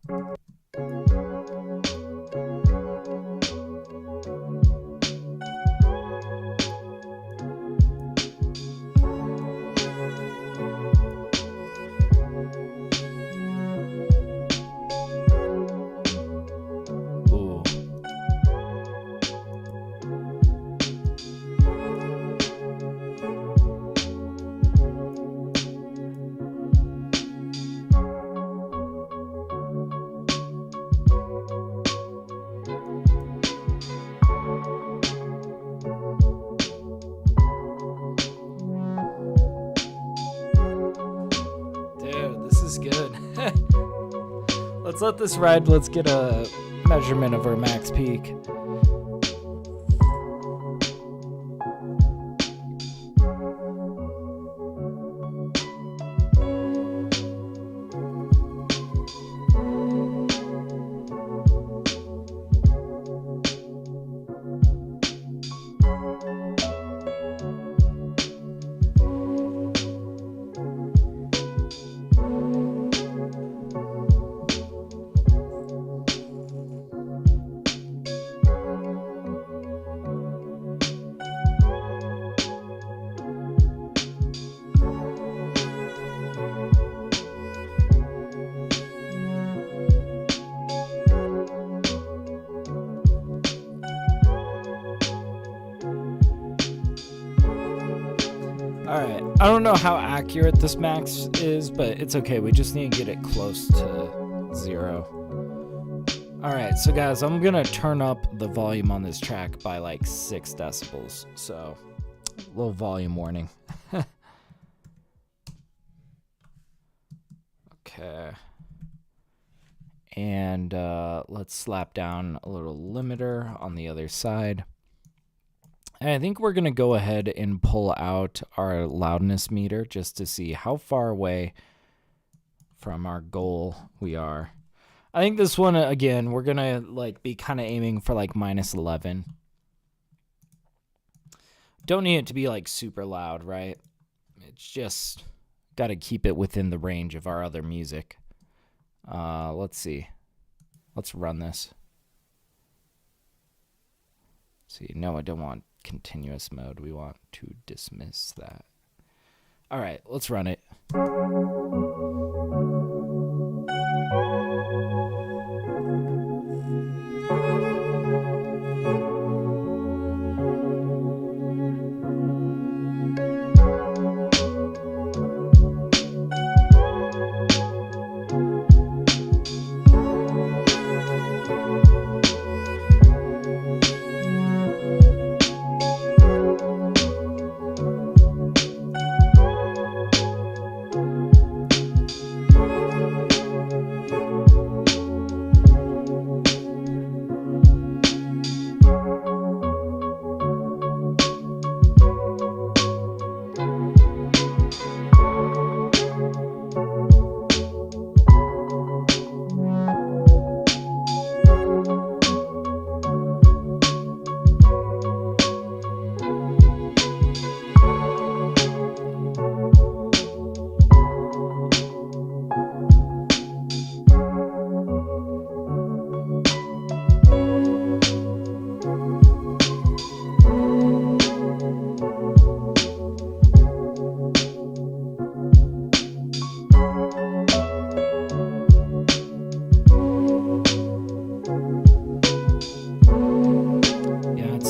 Let's let this ride. Let's get a measurement of our max peak. Alright, I don't know how accurate this max is, but it's okay. We just need to get it close to 0. Alright, so guys, I'm gonna turn up the volume on this track by like 6 decibels. So, a little volume warning. Okay. And let's slap down a little limiter on the other side. And I think we're going to go ahead and pull out our loudness meter just to see how far away from our goal we are. I think this one, again, we're going to like be kind of aiming for like -11. Don't need it to be like super loud, right? It's just got to keep it within the range of our other music. Let's see. Let's run this. See, no, I don't want continuous mode. We want to dismiss that. All right, let's run it.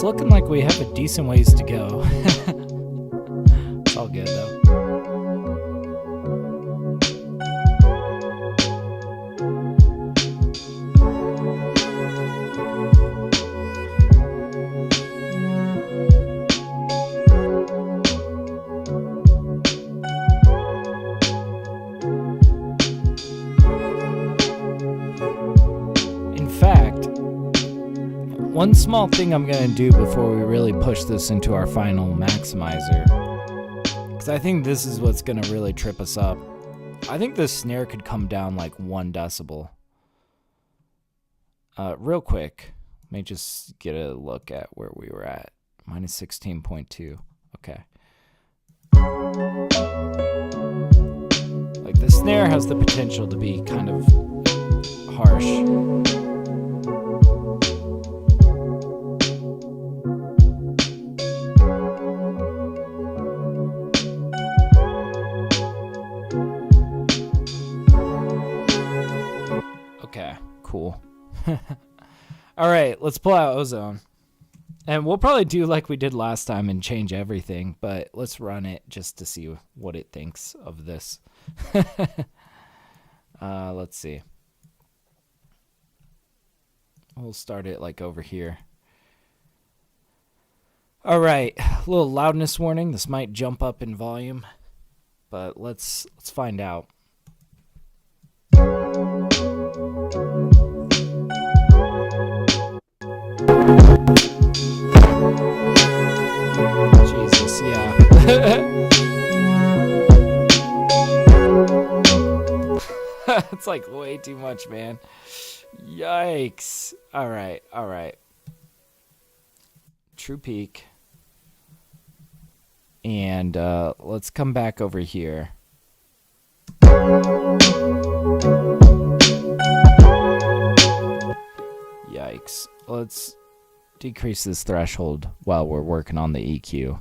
Looking like we have a decent ways to go. It's all good though. One small thing I'm going to do before we really push this into our final maximizer, because I think this is what's going to really trip us up. I think the snare could come down like 1 decibel. Real quick, let me just get a look at where we were at. -16.2. Okay. Like the snare has the potential to be kind of harsh. Okay, cool. All right, let's pull out Ozone. And we'll probably do like we did last time and change everything, but let's run it just to see what it thinks of this. Let's see. We'll start it like over here. All right, a little loudness warning. This might jump up in volume, but let's find out. Jesus, yeah. It's like way too much, man. Yikes. All right. True peak. And let's come back over here. Yikes. Let's decrease this threshold while we're working on the EQ.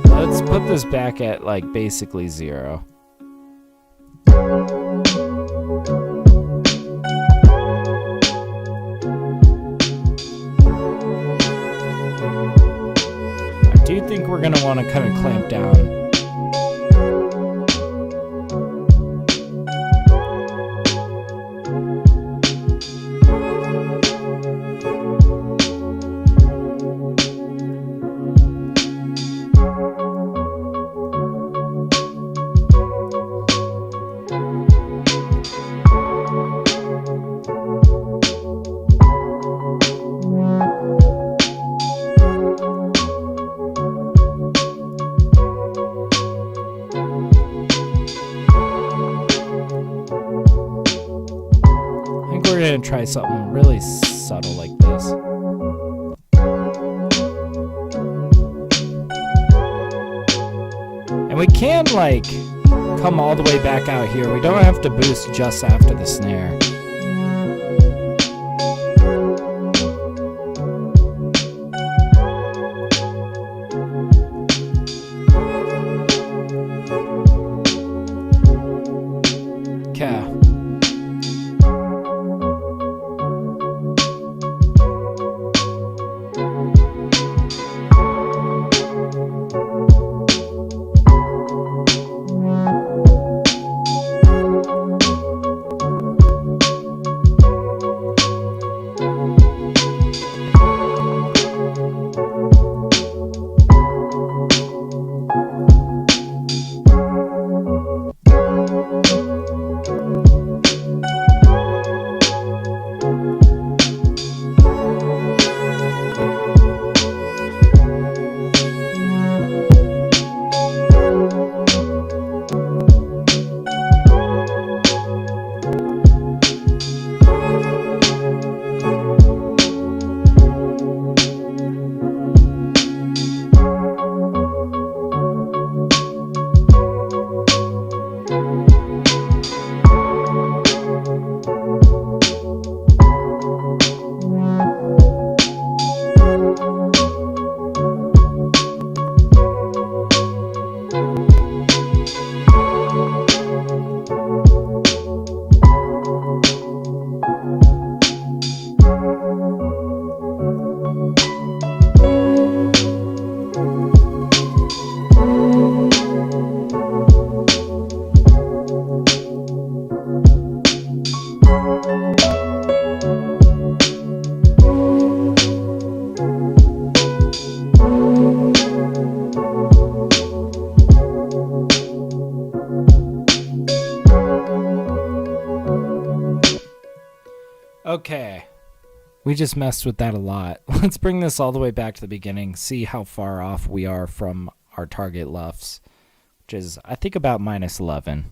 Let's put this back at like basically 0. I do think we're going to want to kind of clamp down. gonna try something really subtle like this. And we can like come all the way back out here. We don't have to boost just after the snare. Okay, we just messed with that a lot. Let's bring this all the way back to the beginning, see how far off we are from our target LUFS, which is, I think, about -11.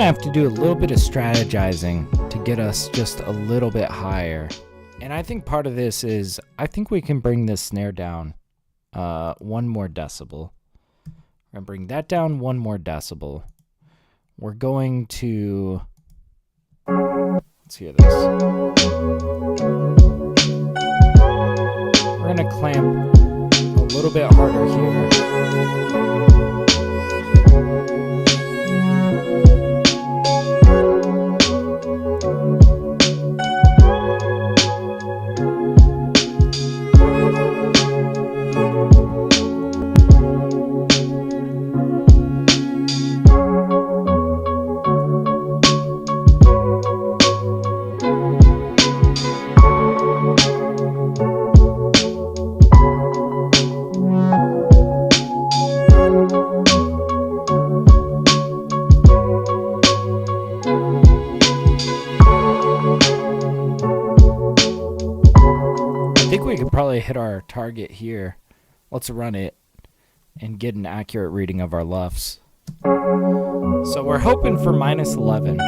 Have to do a little bit of strategizing to get us just a little bit higher, and I think part of this is I think we can bring this snare down 1 more decibel. We're gonna bring that down 1 more decibel. We're going to, let's hear this. We're gonna clamp a little bit harder here. we could probably hit our target here. Let's run it and get an accurate reading of our LUFS. So we're hoping for minus 11.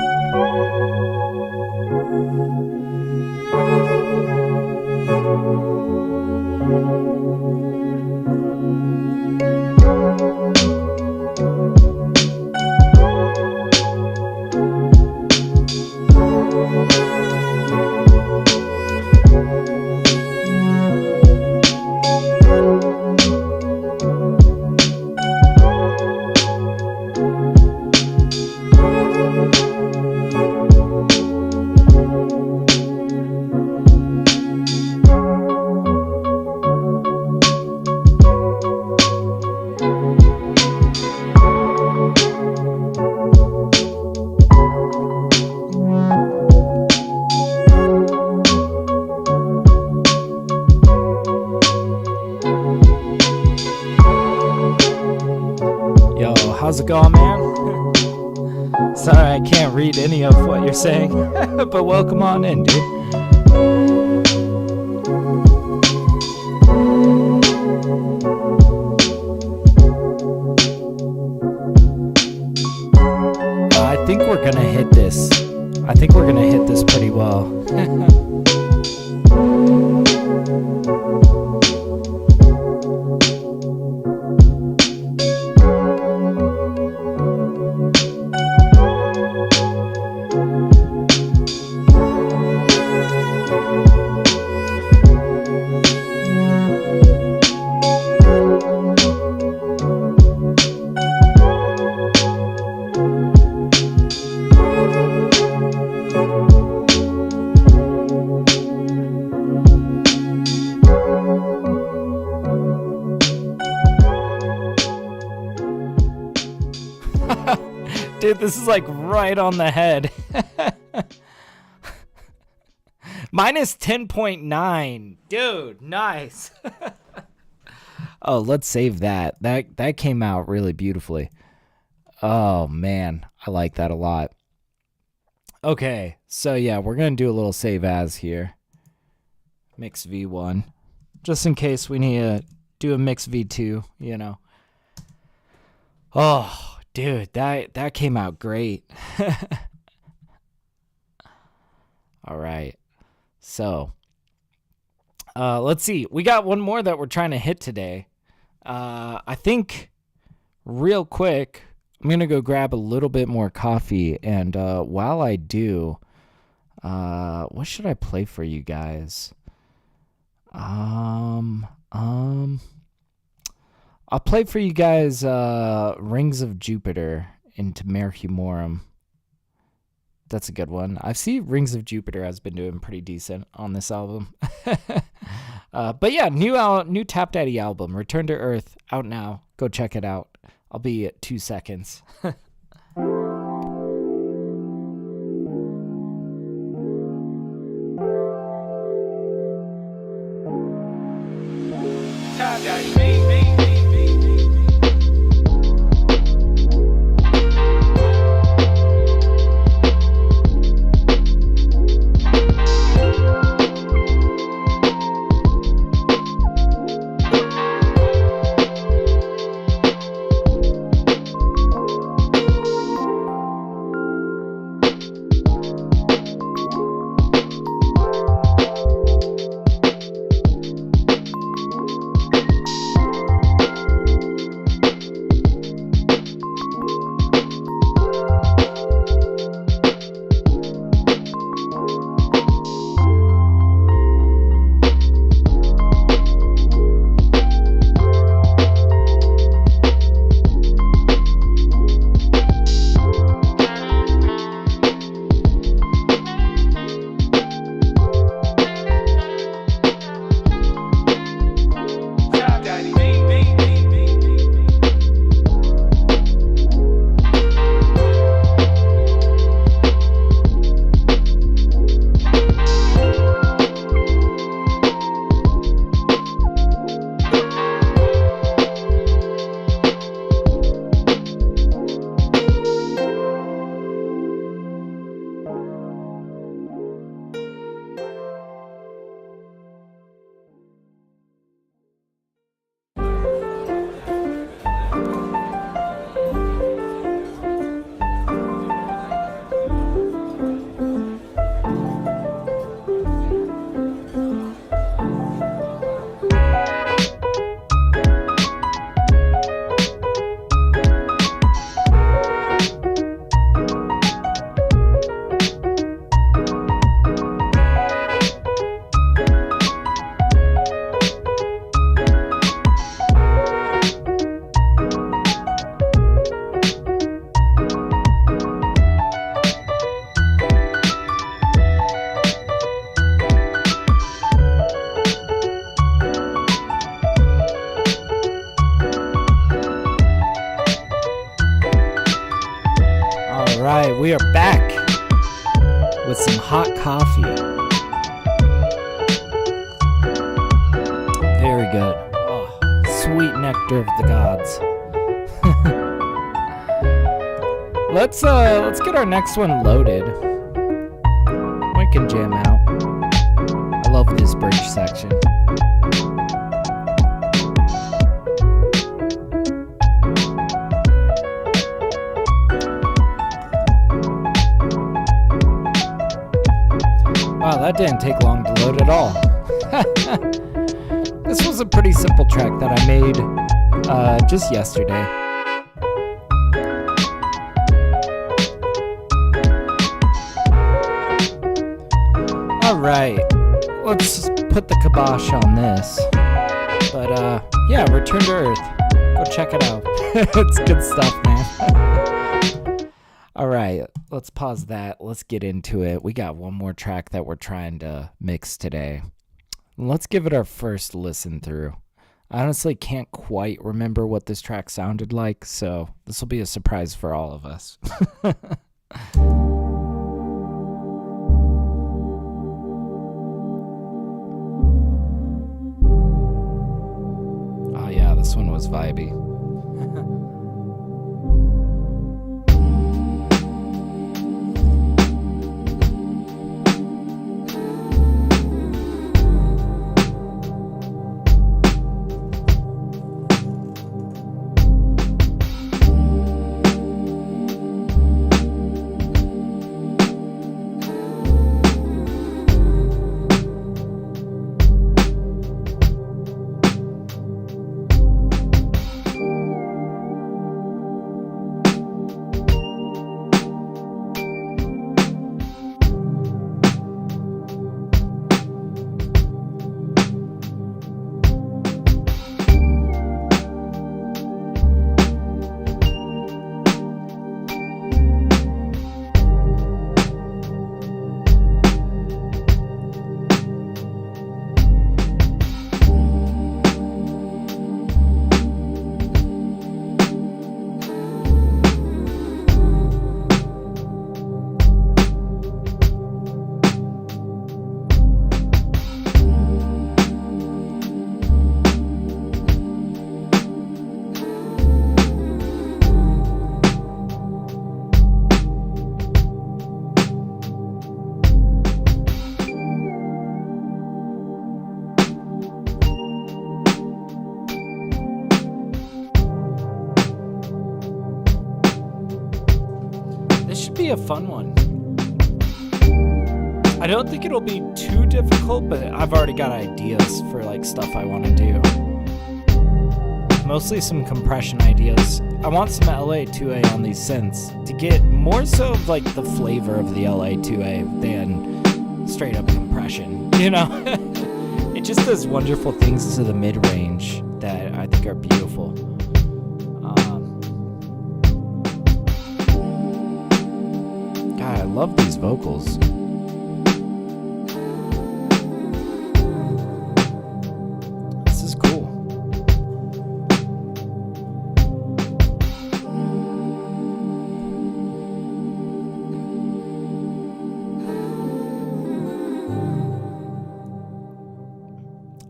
How's it going, man? Sorry, I can't read any of what you're saying, but welcome on in, dude. I think we're gonna hit this. I think we're gonna hit this pretty well. Dude, this is like right on the head. Minus 10.9. Dude, nice. Oh, let's save that. That came out really beautifully. Oh, man. I like that a lot. Okay, so yeah, we're going to do a little save as here. Mix V1. Just in case we need to do a mix V2, you know. Oh, dude, that came out great. All right. So, let's see. We got one more that we're trying to hit today. I think real quick, I'm going to go grab a little bit more coffee. And while I do, what should I play for you guys? I'll play for you guys Rings of Jupiter into Mare Humorum. That's a good one. I see Rings of Jupiter has been doing pretty decent on this album. But yeah, new TapDaddy album, Return to Earth, out now. Go check it out. I'll be at 2 seconds. coffee. Very good. Oh, sweet nectar of the gods. Let's get our next one loaded. We can jam out. I love this bridge section. Wow, that didn't take long to load at all. This was a pretty simple track that I made just yesterday. Alright, let's put the kibosh on this. But yeah, Return to Earth. Go check it out. It's good stuff, man. Alright, let's pause that. Let's get into it. We got one more track that we're trying to mix today. Let's give it our first listen through. I honestly can't quite remember what this track sounded like, so this will be a surprise for all of us. Oh yeah, this one was vibey. Be a fun one. I don't think it'll be too difficult, but I've already got ideas for like stuff I want to do. Mostly some compression ideas. I want some LA2A on these synths to get more so of like the flavor of the LA2A than straight up compression, you know? It just does wonderful things to the mid-range that I think are beautiful. I love these vocals. This is cool.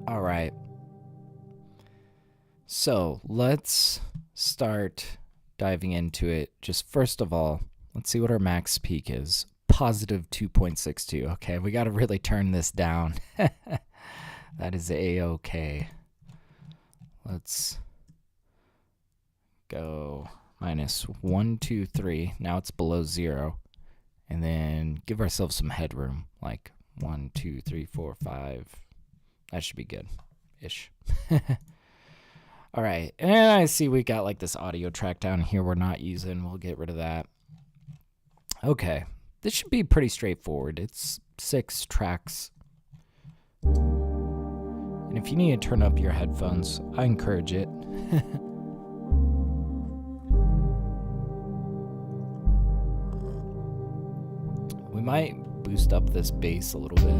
All right. So let's start diving into it. Just first of all, let's see what our max peak is. Positive 2.62. Okay, we got to really turn this down. That is A-okay. Let's go minus 1, 2, 3. Now it's below 0. And then give ourselves some headroom. Like 1, 2, 3, 4, 5. That should be good-ish. All right, and I see we got like this audio track down here we're not using. We'll get rid of that. Okay, this should be pretty straightforward. It's 6 tracks. And if you need to turn up your headphones, I encourage it. We might boost up this bass a little bit.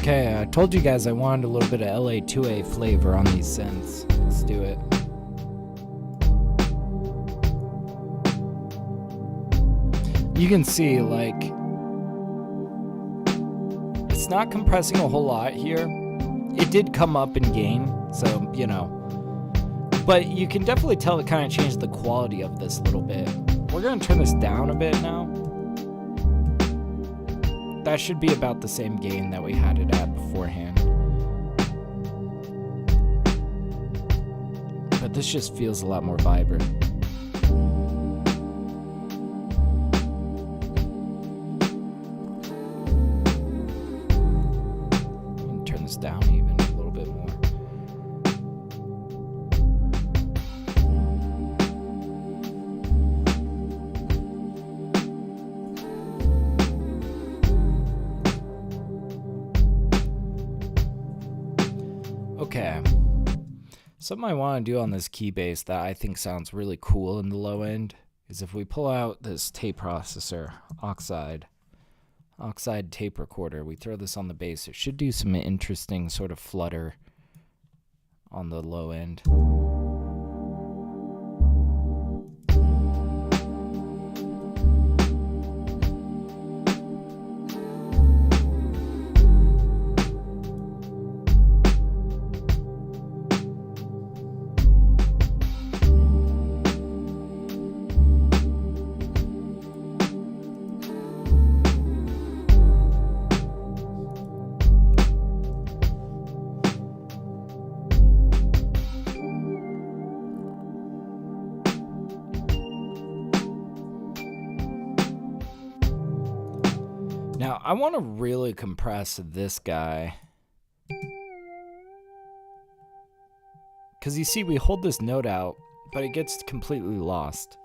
Okay, I told you guys I wanted a little bit of LA2A flavor on these synths. Let's do it. You can see, like, it's not compressing a whole lot here. It did come up in gain, so, you know. But you can definitely tell it kind of changed the quality of this a little bit. We're going to turn this down a bit now. That should be about the same gain that we had it at beforehand. But this just feels a lot more vibrant. Turn this down even a little bit more. Okay, something I want to do on this keybase that I think sounds really cool in the low end is if we pull out this tape processor, Oxide tape recorder, we throw this on the bass, it should do some interesting sort of flutter on the low end. Now, I want to really compress this guy. Because you see, we hold this note out, but it gets completely lost.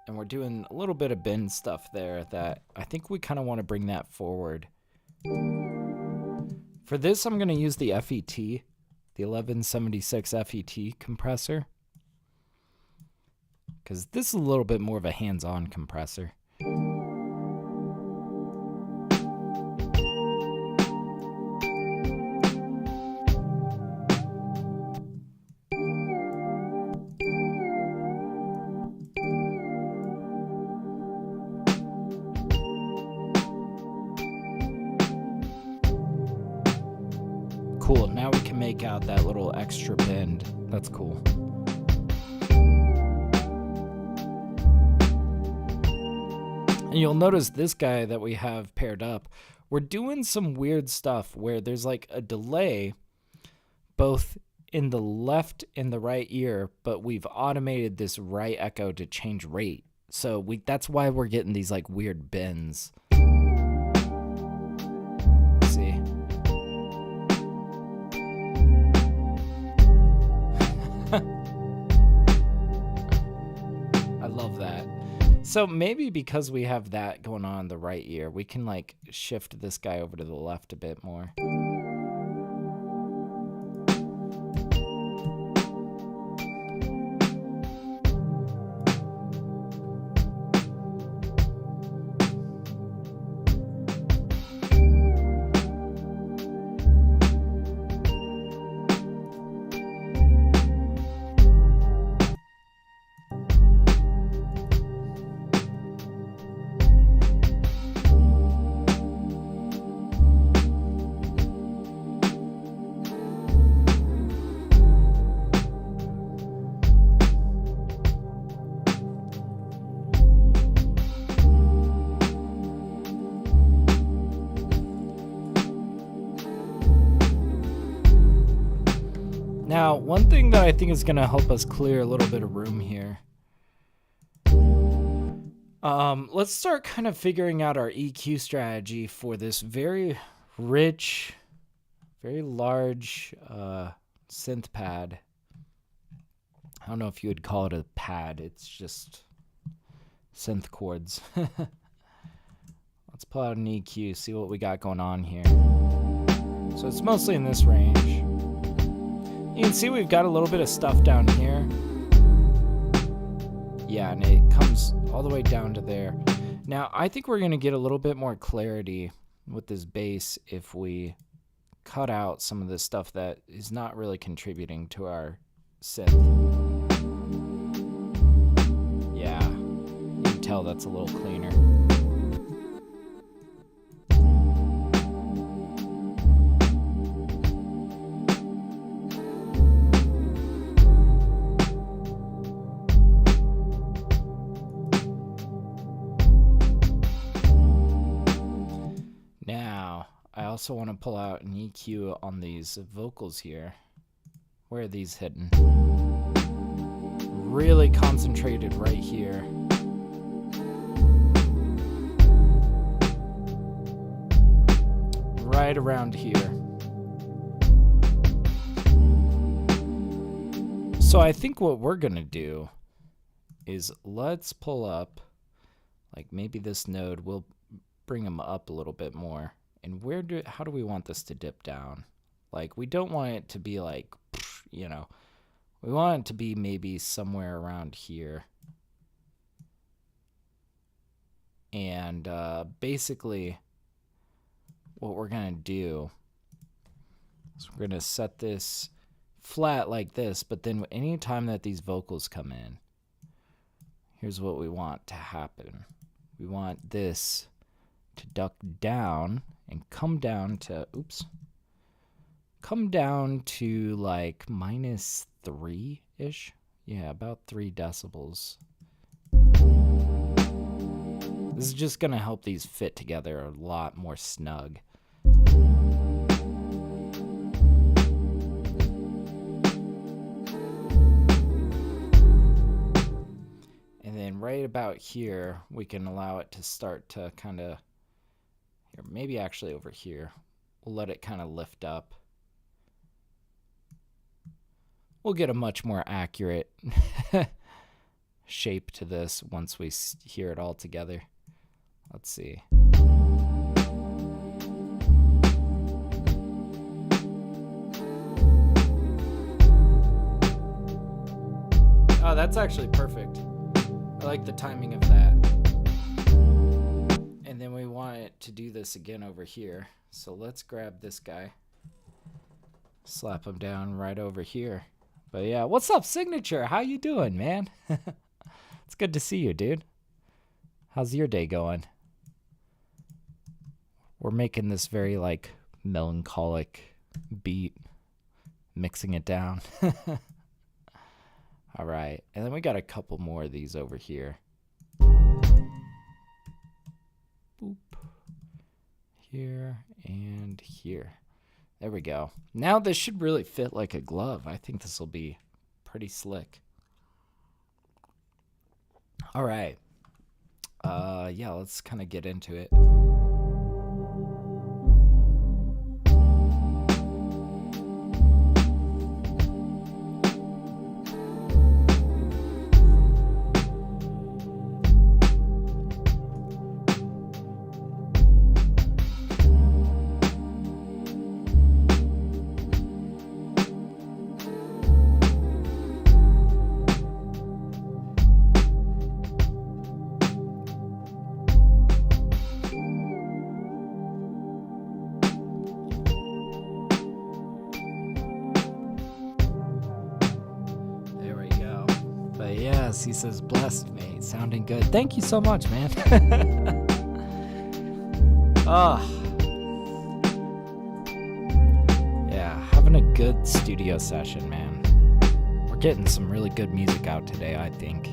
And we're doing a little bit of bend stuff there that I think we kind of want to bring that forward. For this, I'm going to use the FET, the 1176 FET compressor. Because this is a little bit more of a hands-on compressor. Cool, now we can make out that little extra bend. That's cool. And you'll notice this guy that we have paired up, we're doing some weird stuff where there's like a delay both in the left and the right ear, but we've automated this right echo to change rate. So that's why we're getting these like weird bends. See? I love that. So maybe because we have that going on in the right ear, we can like shift this guy over to the left a bit more. Now, one thing that I think is going to help us clear a little bit of room here. Let's start kind of figuring out our EQ strategy for this very rich, very large synth pad. I don't know if you would call it a pad. It's just synth chords. Let's pull out an EQ, see what we got going on here. So it's mostly in this range. You can see we've got a little bit of stuff down here. Yeah, and it comes all the way down to there. Now, I think we're going to get a little bit more clarity with this bass if we cut out some of the stuff that is not really contributing to our synth. Yeah, you can tell that's a little cleaner. I also want to pull out an EQ on these vocals here. Where are these hidden? Really concentrated right here. Right around here. So I think what we're gonna do is let's pull up, like maybe this node, we'll bring them up a little bit more. And how do we want this to dip down? Like, we don't want it to be like, you know, we want it to be maybe somewhere around here. And basically, what we're going to do is we're going to set this flat like this, but then anytime that these vocals come in, here's what we want to happen. We want this to duck down and come down to, come down to like -3-ish. Yeah, about 3 decibels. This is just going to help these fit together a lot more snug. And then right about here, we can allow it to start to kind of, here, maybe actually over here, we'll let it kind of lift up. We'll get a much more accurate shape to this once we hear it all together. Let's see. Oh, that's actually perfect. I like the timing of that. And then we want it to do this again over here. So let's grab this guy. Slap him down right over here. But yeah, what's up, Signature? How you doing, man? It's good to see you, dude. How's your day going? We're making this very, like, melancholic beat. Mixing it down. All right. And then we got a couple more of these over here. Boop. Here and here. There we go. Now this should really fit like a glove. I think this will be pretty slick. All right. Yeah, let's kind of get into it. He says, blessed, mate. Sounding good. Thank you so much, man. Yeah, having a good studio session, man. We're getting some really good music out today, I think.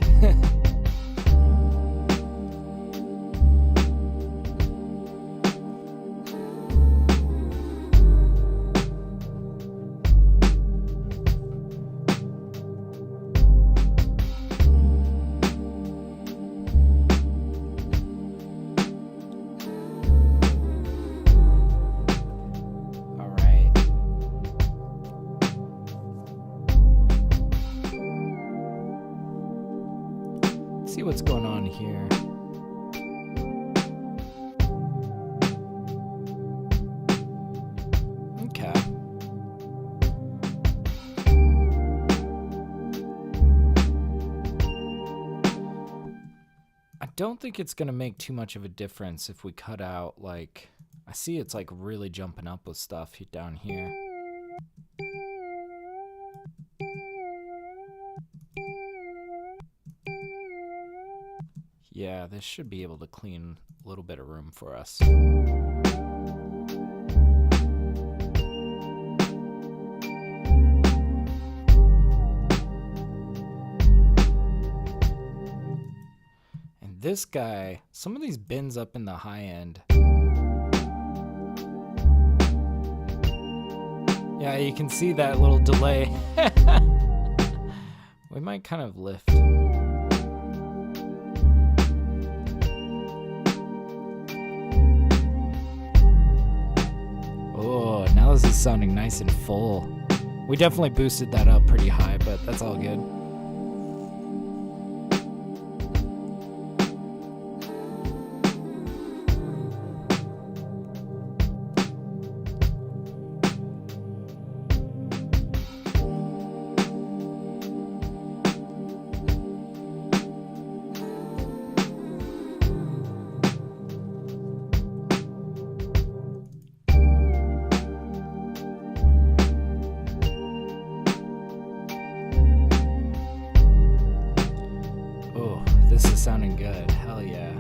See what's going on here. Okay. I don't think it's going to make too much of a difference if we cut out like I see it's like really jumping up with stuff down here. Yeah, this should be able to clean a little bit of room for us. And this guy, some of these bins up in the high end. Yeah, you can see that little delay. We might kind of lift. Oh, now this is sounding nice and full. We definitely boosted that up pretty high, but that's all good. This is sounding good. Hell yeah.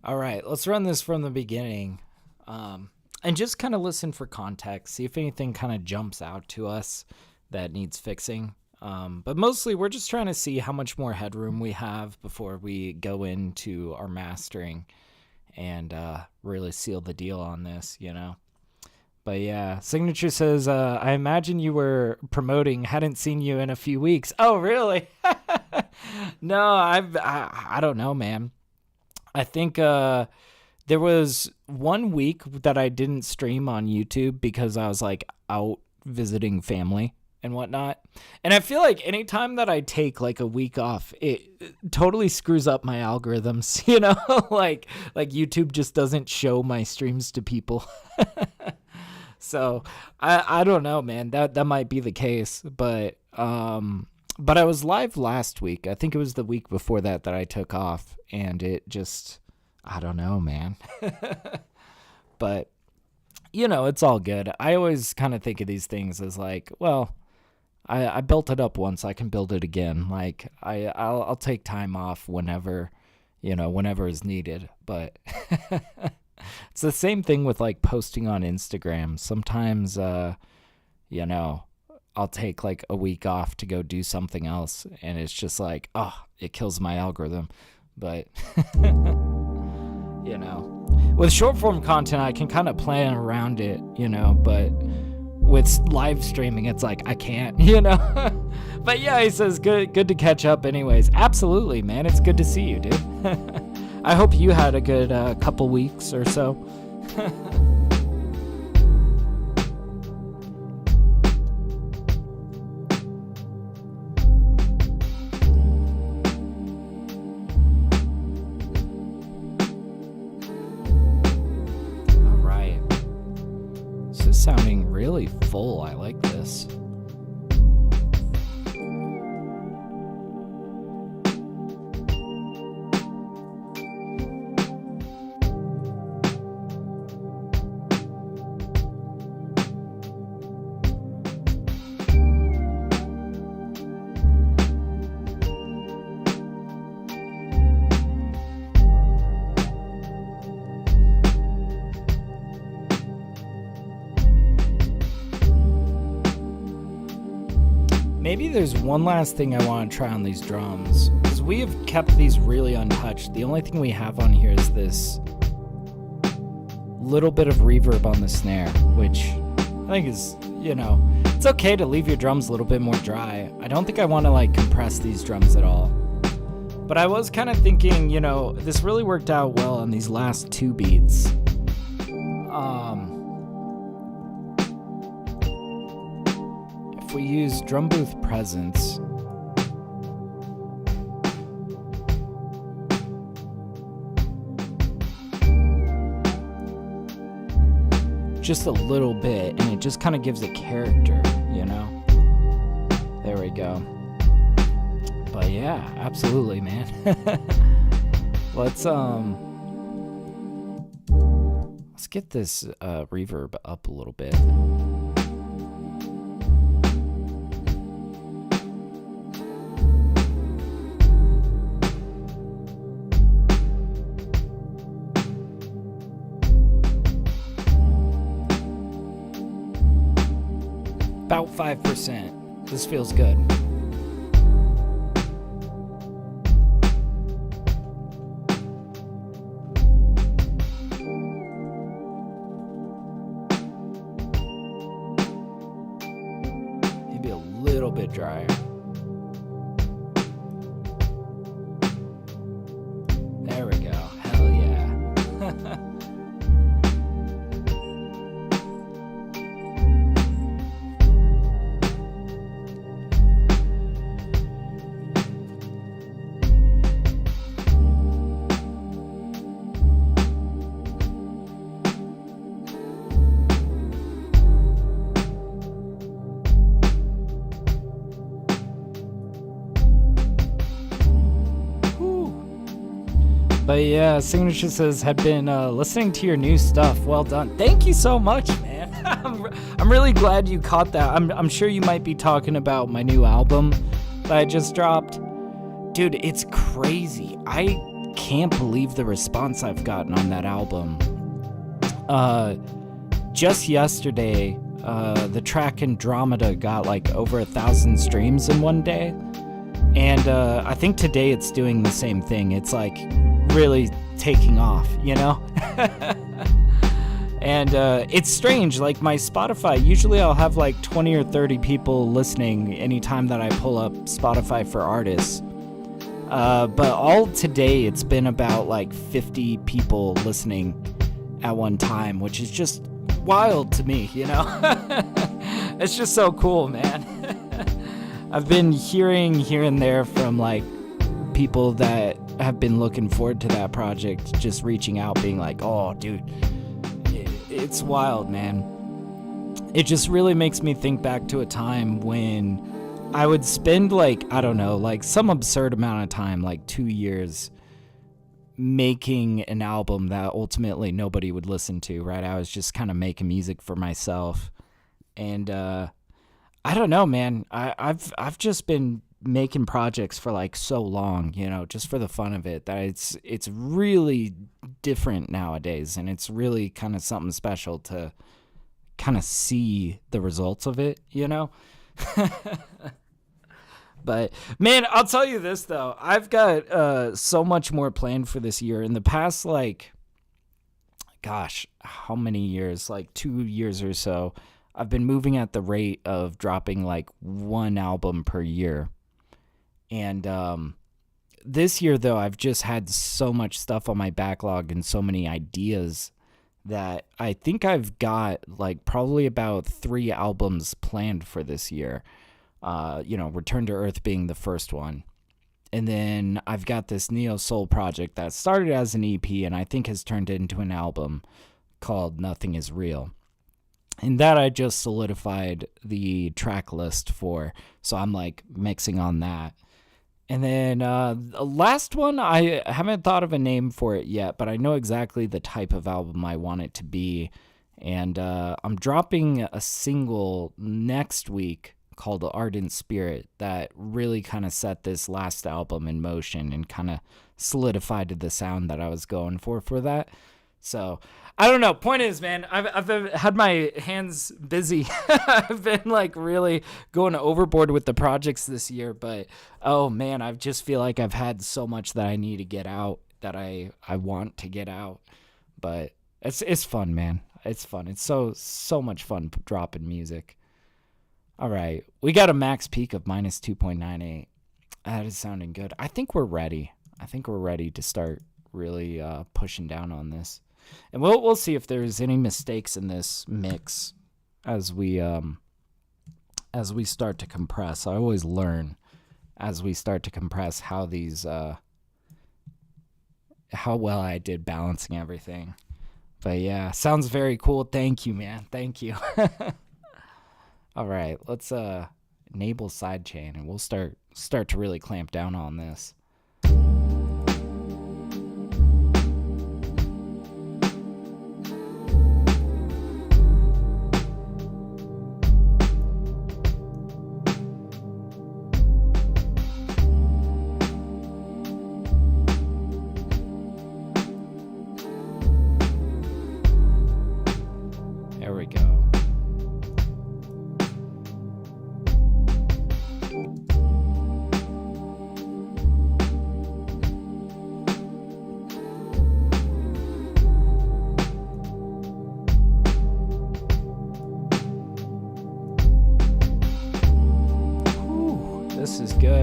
All right, let's run this from the beginning. And just kind of listen for context. See if anything kind of jumps out to us that needs fixing. But mostly we're just trying to see how much more headroom we have before we go into our mastering and really seal the deal on this, you know? But yeah, Signature says, I imagine you were promoting, hadn't seen you in a few weeks. Oh, really? No, I don't know, man. I think there was 1 week that I didn't stream on YouTube because I was like out visiting family and whatnot. And I feel like anytime that I take like a week off, it totally screws up my algorithms, you know? like YouTube just doesn't show my streams to people. So I don't know, man. That might be the case, but I was live last week. I think it was the week before that I took off, and it just, I don't know, man. But you know, it's all good. I always kind of think of these things as like, well, I built it up once, I can build it again. Like I'll take time off whenever, you know, whenever is needed, but. It's the same thing with like posting on Instagram. Sometimes, you know, I'll take like a week off to go do something else, and it's just like, oh, it kills my algorithm. But, you know, with short form content, I can kind of plan around it, you know, but with live streaming, it's like, I can't, you know. But yeah, he says, good to catch up anyways. Absolutely, man. It's good to see you, dude. I hope you had a good couple weeks or so. All right. This is sounding really full. I like this. Maybe there's one last thing I want to try on these drums, because we have kept these really untouched. The only thing we have on here is this little bit of reverb on the snare, which I think is, you know, it's okay to leave your drums a little bit more dry. I don't think I want to like compress these drums at all. But I was kind of thinking, you know, this really worked out well on these last 2 beats. If we use drum booth presence, just a little bit, and it just kind of gives it character, you know? There we go. But yeah, absolutely, man. let's get this reverb up a little bit. About 5%. This feels good. Maybe a little bit drier. There we go. Hell yeah. But yeah, Signature says, had been listening to your new stuff. Well done. Thank you so much, man. I'm really glad you caught that. I'm sure you might be talking about my new album that I just dropped. Dude, it's crazy. I can't believe the response I've gotten on that album. Just yesterday, the track Andromeda got like over 1,000 streams in one day. And I think today it's doing the same thing. It's like really taking off, you know? And it's strange, like my Spotify, usually I'll have like 20 or 30 people listening anytime that I pull up Spotify for artists. But all today it's been about like 50 people listening at one time, which is just wild to me, you know? It's just so cool, man. I've been hearing here and there from like people that have been looking forward to that project, just reaching out, being like, oh, dude, it's wild, man. It just really makes me think back to a time when I would spend like, I don't know, like some absurd amount of time, like 2 years, making an album that ultimately nobody would listen to, right? I was just kind of making music for myself. And I don't know, man. I've just been making projects for like so long, you know, just for the fun of it, that it's really different nowadays, and it's really kind of something special to kind of see the results of it, you know. But man, I'll tell you this though, I've got so much more planned for this year. In the past, like, gosh, how many years, like 2 years or so, I've been moving at the rate of dropping like one album per year. And this year, though, I've just had so much stuff on my backlog and so many ideas that I think I've got like probably about 3 albums planned for this year. You know, Return to Earth being the first one. And then I've got this Neo Soul project that started as an EP and I think has turned into an album called Nothing Is Real. And that I just solidified the track list for. So I'm like mixing on that. And then the last one, I haven't thought of a name for it yet, but I know exactly the type of album I want it to be. And I'm dropping a single next week called Ardent Spirit that really kind of set this last album in motion and kind of solidified the sound that I was going for that. So I don't know. Point is, man, I've had my hands busy. I've been like really going overboard with the projects this year, but oh man, I just feel like I've had so much that I need to get out, that I want to get out. But it's fun, man. It's fun. It's so much fun dropping music. All right, we got a max peak of minus 2.98. That is sounding good. I think we're ready. I think we're ready to start really pushing down on this. And we'll see if there's any mistakes in this mix as we start to compress. I always learn as we start to compress how these how well I did balancing everything. But yeah, sounds very cool. Thank you, man. Thank you. All right, let's enable sidechain and we'll start to really clamp down on this.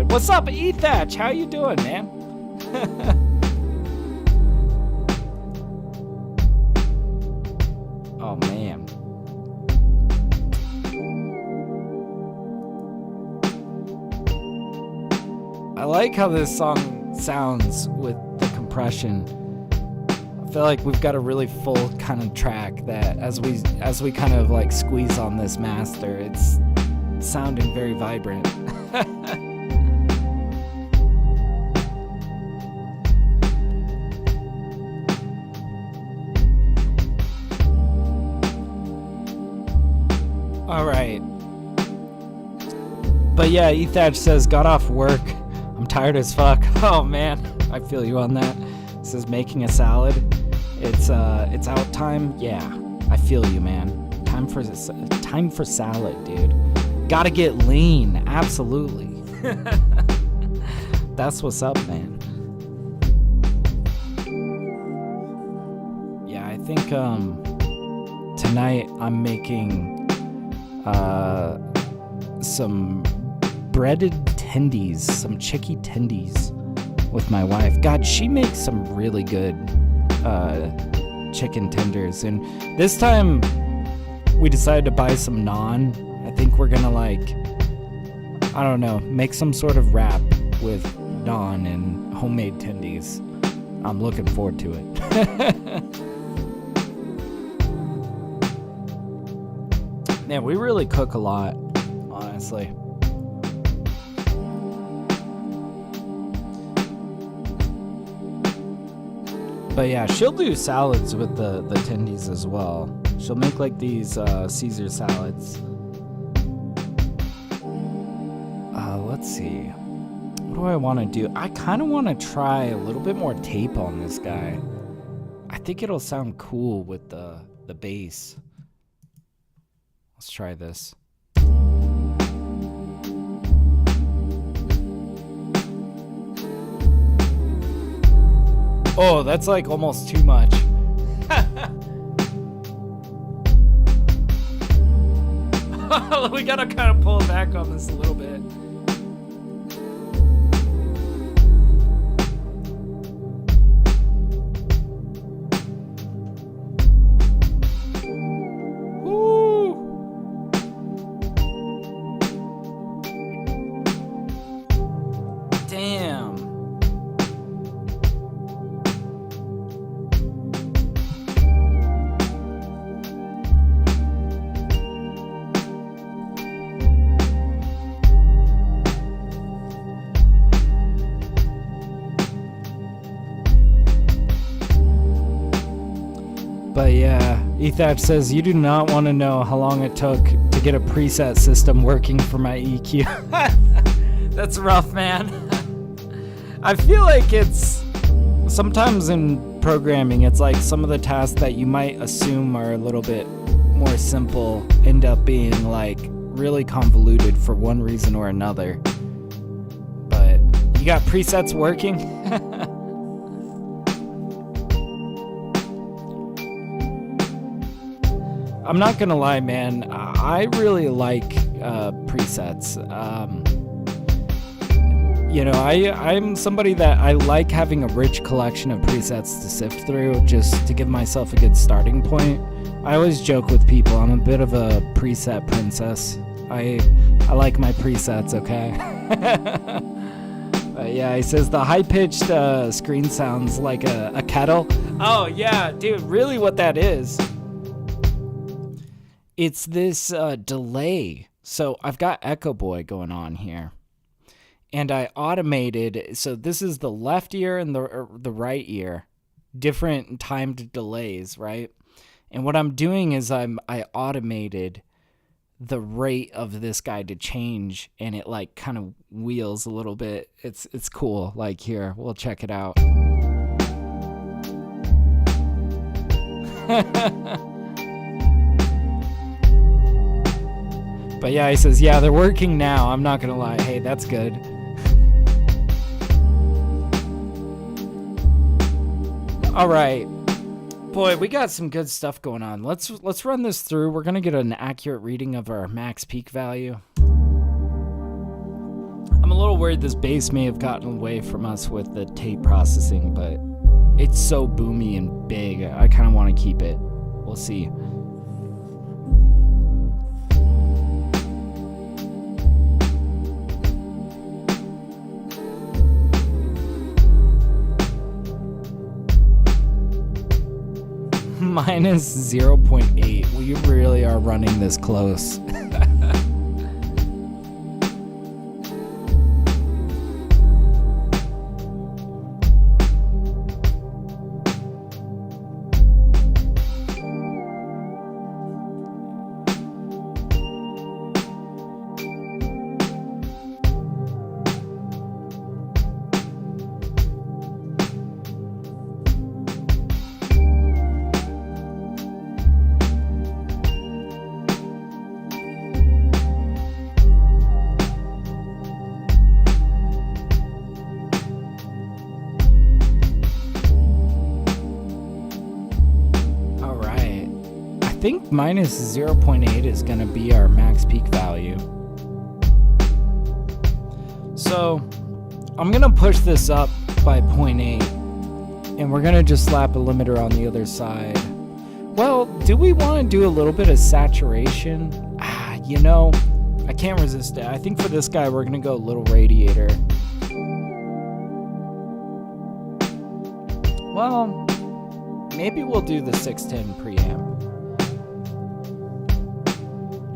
What's up, Ethach? How you doing, man? Oh, man. I like how this song sounds with the compression. I feel like we've got a really full kind of track that as we kind of like squeeze on this master, it's sounding very vibrant. All right. But yeah, Ethach says, got off work. I'm tired as fuck. Oh man, I feel you on that. It says making a salad. It's out time. Yeah, I feel you, man. Time for salad, dude. Gotta get lean. Absolutely. That's what's up, man. Yeah, I think tonight I'm making some breaded tendies, some chicky tendies with my wife. God, she makes some really good chicken tenders. And this time we decided to buy some naan. I think we're gonna I don't know, make some sort of wrap with naan and homemade tendies. I'm looking forward to it. Man, we really cook a lot, honestly. But yeah, she'll do salads with the tendies as well. She'll make like these Caesar salads. Let's see. What do I want to do? I kind of want to try a little bit more tape on this guy. I think it'll sound cool with the bass. Let's try this. Oh, that's like almost too much. We gotta kind of pull back on this a little bit. But yeah, Ethach says, you do not want to know how long it took to get a preset system working for my EQ. That's rough, man. I feel like it's sometimes in programming, it's like some of the tasks that you might assume are a little bit more simple end up being like really convoluted for one reason or another. But you got presets working? I'm not gonna lie, man. I really like presets. You know, I'm somebody that I like having a rich collection of presets to sift through just to give myself a good starting point. I always joke with people, I'm a bit of a preset princess. I like my presets, okay? Yeah, he says the high-pitched screen sounds like a kettle. Oh, yeah, dude, really what that is. It's this delay. So I've got Echo Boy going on here. And I automated, so this is the left ear and the right ear. Different timed delays, right? And what I'm doing is I automated the rate of this guy to change, and it like kind of wheels a little bit. It's cool. Like here, we'll check it out. But yeah, he says, yeah, they're working now. I'm not gonna lie. Hey, that's good. All right. Boy, we got some good stuff going on. Let's run this through. We're gonna get an accurate reading of our max peak value. I'm a little worried this bass may have gotten away from us with the tape processing, but it's so boomy and big. I kind of want to keep it. We'll see. Minus 0.8. We really are running this close. I think minus 0.8 is going to be our max peak value. So I'm going to push this up by 0.8, and we're going to just slap a limiter on the other side. Well, do we want to do a little bit of saturation? You know, I can't resist it. I think for this guy, we're going to go a little radiator. Well, maybe we'll do the 610 preamp.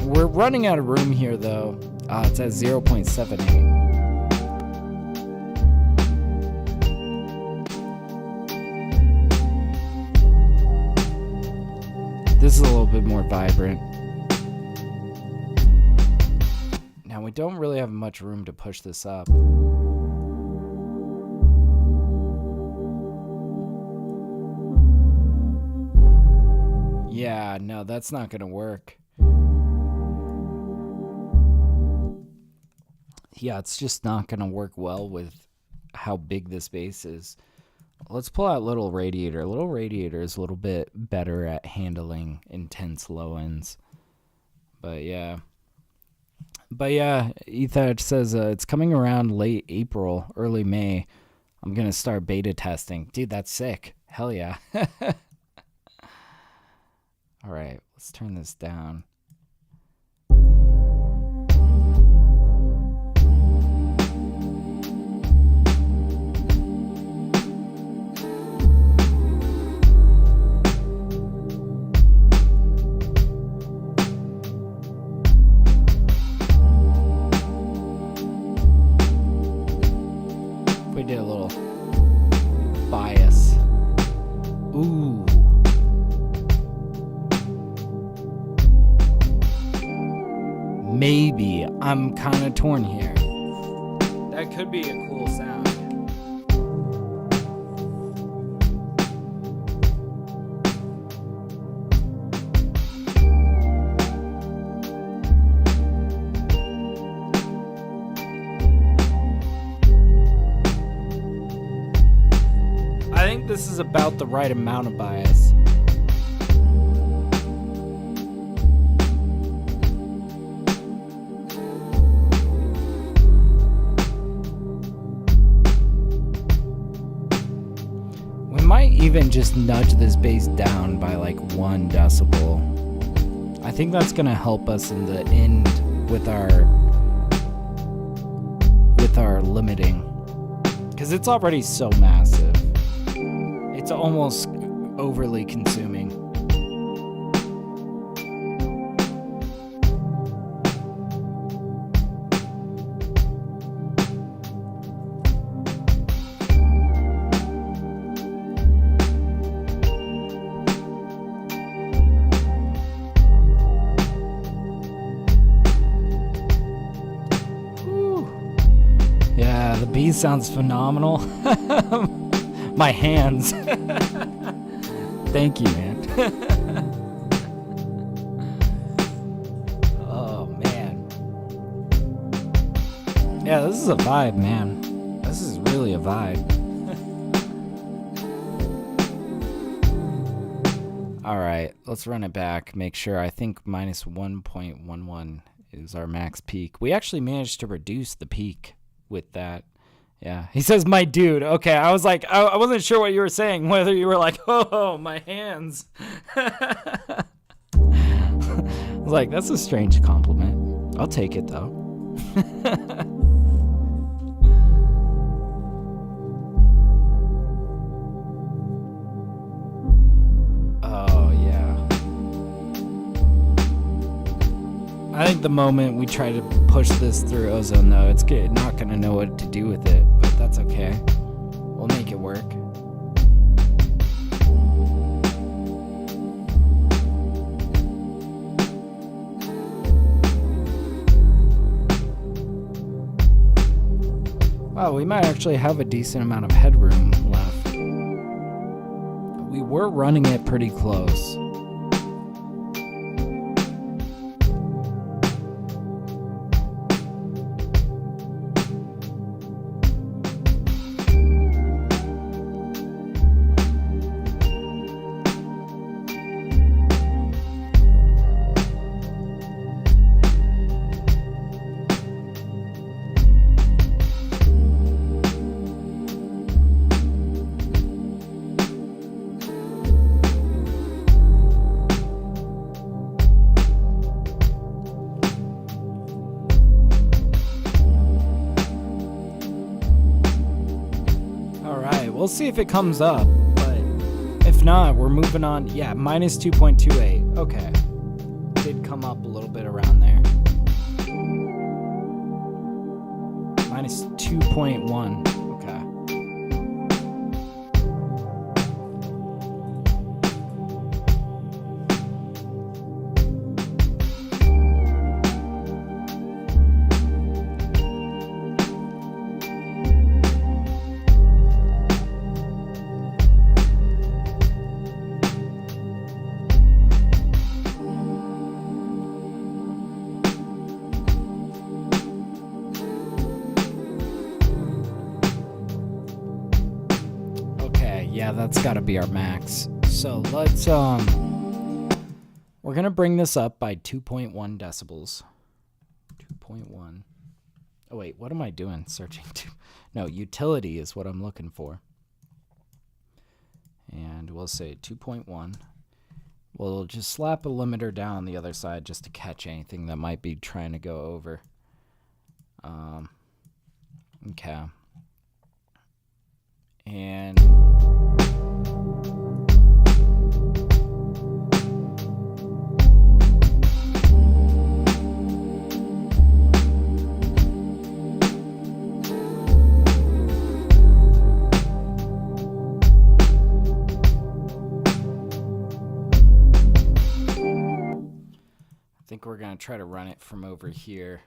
We're running out of room here, though. It's at 0.78. This is a little bit more vibrant. Now, we don't really have much room to push this up. Yeah, no, that's not going to work. Yeah, it's just not going to work well with how big this bass is. Let's pull out Little Radiator. Little Radiator is a little bit better at handling intense low ends. But yeah, Ethach says it's coming around late April, early May. I'm going to start beta testing. Dude, that's sick. Hell yeah. All right, let's turn this down. We did a little bias. Ooh. Maybe. I'm kind of torn here. That could be a cool sound. I think this is about the right amount of bias. We might even just nudge this bass down by like 1 decibel. I think that's gonna help us in the end with our limiting, because it's already so massive. It's almost overly consuming. Yeah, the beat sounds phenomenal. My hands. Thank you, man. Oh, man. Yeah, this is a vibe, man. This is really a vibe. All right, let's run it back. Make sure. I think minus 1.11 is our max peak. We actually managed to reduce the peak with that. Yeah, he says, my dude. Okay, I was like, I wasn't sure what you were saying, whether you were like, oh, my hands. I was like, that's a strange compliment. I'll take it, though. Oh, yeah. I think the moment we try to push this through Ozone, though, it's not going to know what to do with it, but that's okay. We'll make it work. Wow, we might actually have a decent amount of headroom left. We were running it pretty close. We'll see if it comes up, but if not, we're moving on. Yeah, minus 2.28. Okay. Did come up a little bit around there. Minus 2.1. Okay. Yeah, that's got to be our max. So let's we're going to bring this up by 2.1 decibels. 2.1. Oh wait, what am I doing? Searching no, utility is what I'm looking for. And we'll say 2.1. We'll just slap a limiter down on the other side just to catch anything that might be trying to go over. Okay. And I think we're going to try to run it from over here.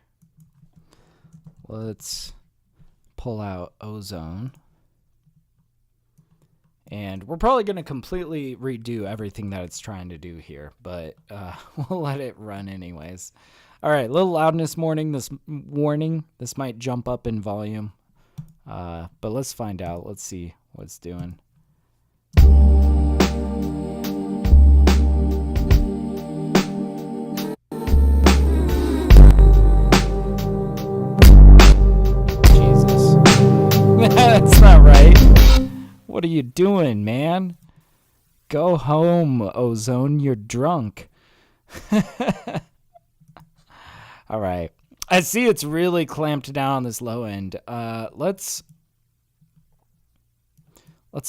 Let's pull out Ozone. And we're probably going to completely redo everything that it's trying to do here, but we'll let it run anyways. All right, little loudness warning. This might jump up in volume, but let's find out. Let's see what it's doing. Jesus. That's not right. What are you doing, man? Go home, Ozone. You're drunk. All right. I see it's really clamped down on this low end. Let's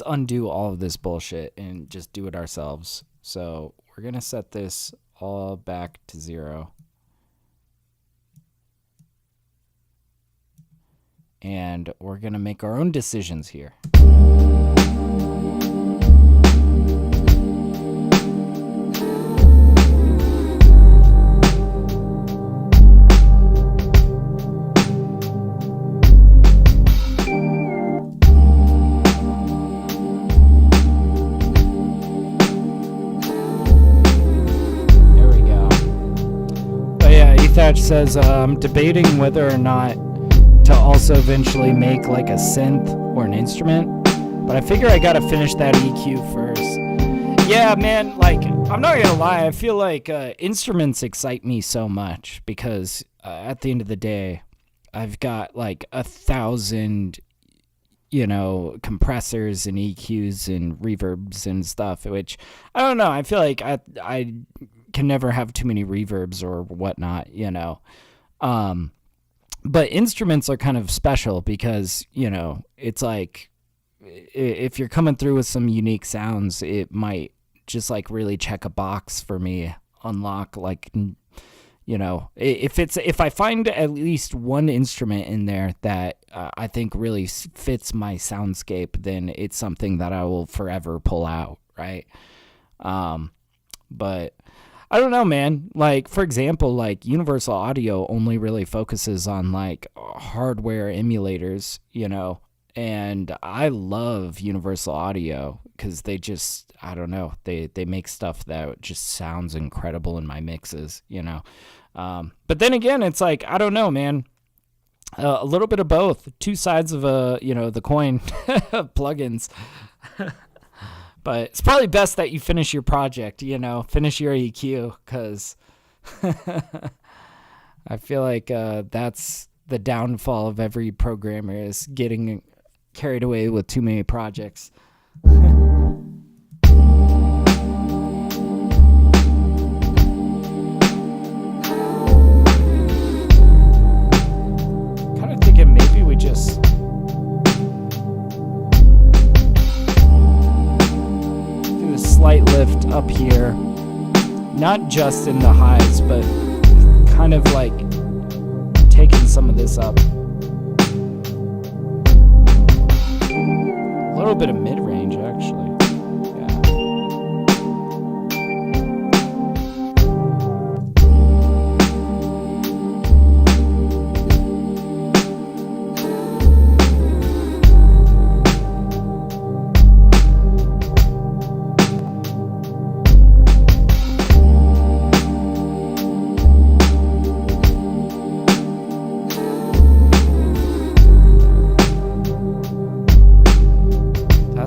undo all of this bullshit and just do it ourselves. So we're going to set this all back to 0. And we're going to make our own decisions here. Thatch says, I'm debating whether or not to also eventually make like a synth or an instrument, but I figure I gotta finish that EQ first. Yeah, man, like, I'm not gonna lie, I feel like instruments excite me so much because at the end of the day, I've got like 1,000, compressors and EQs and reverbs and stuff, which I don't know. I feel like I can never have too many reverbs or whatnot, But instruments are kind of special because, it's like if you're coming through with some unique sounds, it might just like really check a box for me, unlock like, if I find at least one instrument in there that I think really fits my soundscape, then it's something that I will forever pull out, right? But I don't know, man. Like, for example, like Universal Audio only really focuses on like hardware emulators, and I love Universal Audio because they just, I don't know, they make stuff that just sounds incredible in my mixes, But then again, it's like, I don't know, man. A little bit of both, two sides of the coin of plugins. But it's probably best that you finish your project, finish your EQ, because I feel like that's the downfall of every programmer, is getting carried away with too many projects. Kind of thinking maybe we just do a slight lift up here, not just in the highs, but kind of like taking some of this up. A little bit of mid-range, actually. Yeah.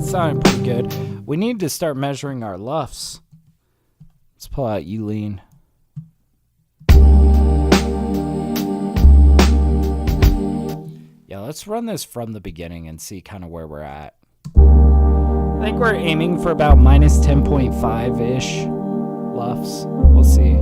Sounding pretty good. We need to start measuring our LUFs. Let's pull out Ulean. Yeah, let's run this from the beginning and see kind of where we're at. I think we're aiming for about minus 10.5-ish LUFs. We'll see.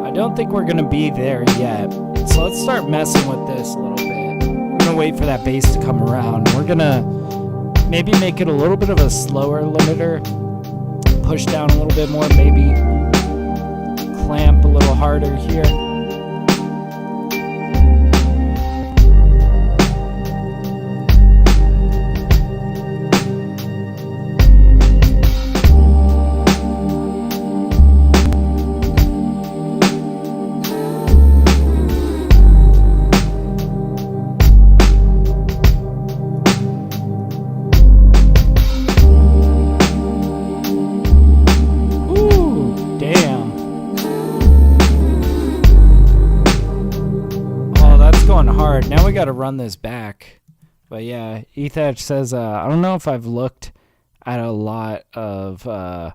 I don't think we're gonna be there yet, so let's start messing with this a little bit. I'm gonna wait for that bass to come around. We're gonna maybe make it a little bit of a slower limiter, push down a little bit more, maybe clamp a little harder here. Now we got to run this back. But yeah, Ethach says, I don't know if I've looked at a lot of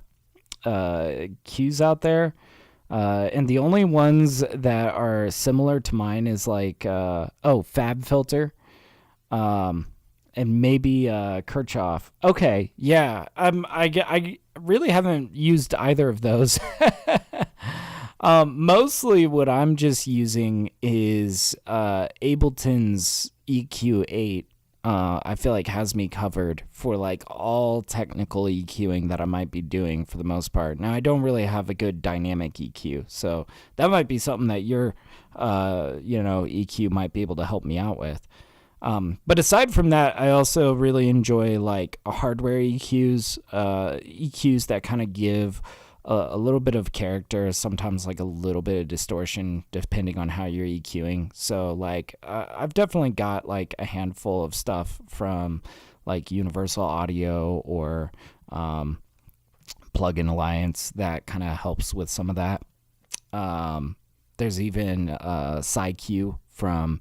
cues out there. And the only ones that are similar to mine is like, FabFilter. And maybe Kirchhoff. Okay, yeah. I really haven't used either of those. Mostly what I'm just using is Ableton's EQ8. I feel like has me covered for like all technical EQing that I might be doing for the most part. Now I don't really have a good dynamic EQ, so that might be something that your EQ might be able to help me out with. But aside from that, I also really enjoy like hardware EQs, EQs that kind of give a little bit of character, sometimes like a little bit of distortion, depending on how you're EQing. So like I've definitely got like a handful of stuff from like Universal Audio or Plugin Alliance that kind of helps with some of that. There's even SciQ from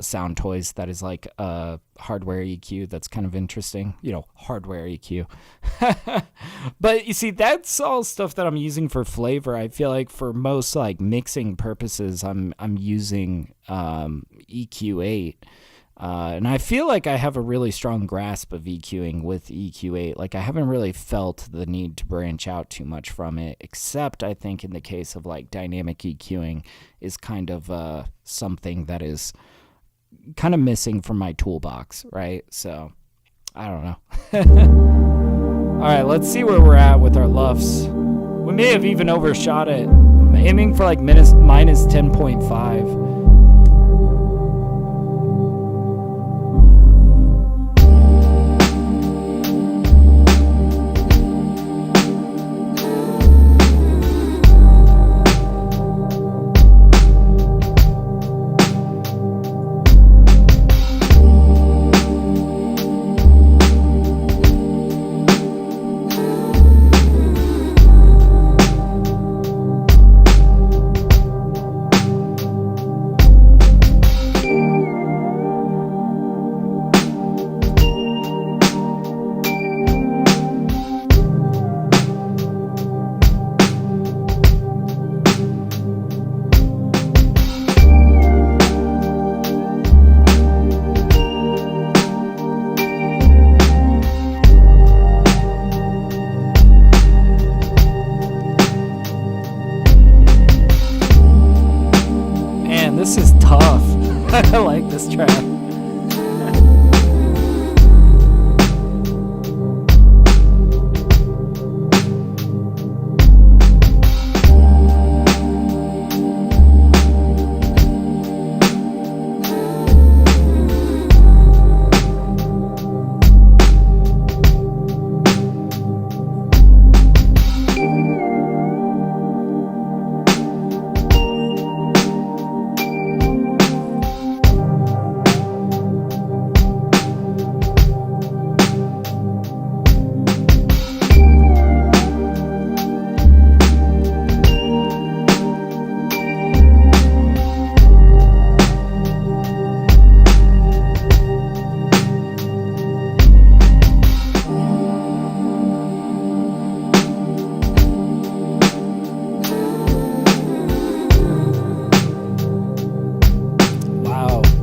Sound Toys that is like a hardware EQ that's kind of interesting, hardware EQ. But you see, that's all stuff that I'm using for flavor. I feel like for most like mixing purposes, I'm using EQ8. And I feel like I have a really strong grasp of EQing with EQ8. Like I haven't really felt the need to branch out too much from it, except I think in the case of like dynamic EQing is kind of something that is kind of missing from my toolbox, right? So I don't know. All right, let's see where we're at with our LUFS. We may have even overshot it. I'm aiming for like minus 10.5. This is tough. I like this track.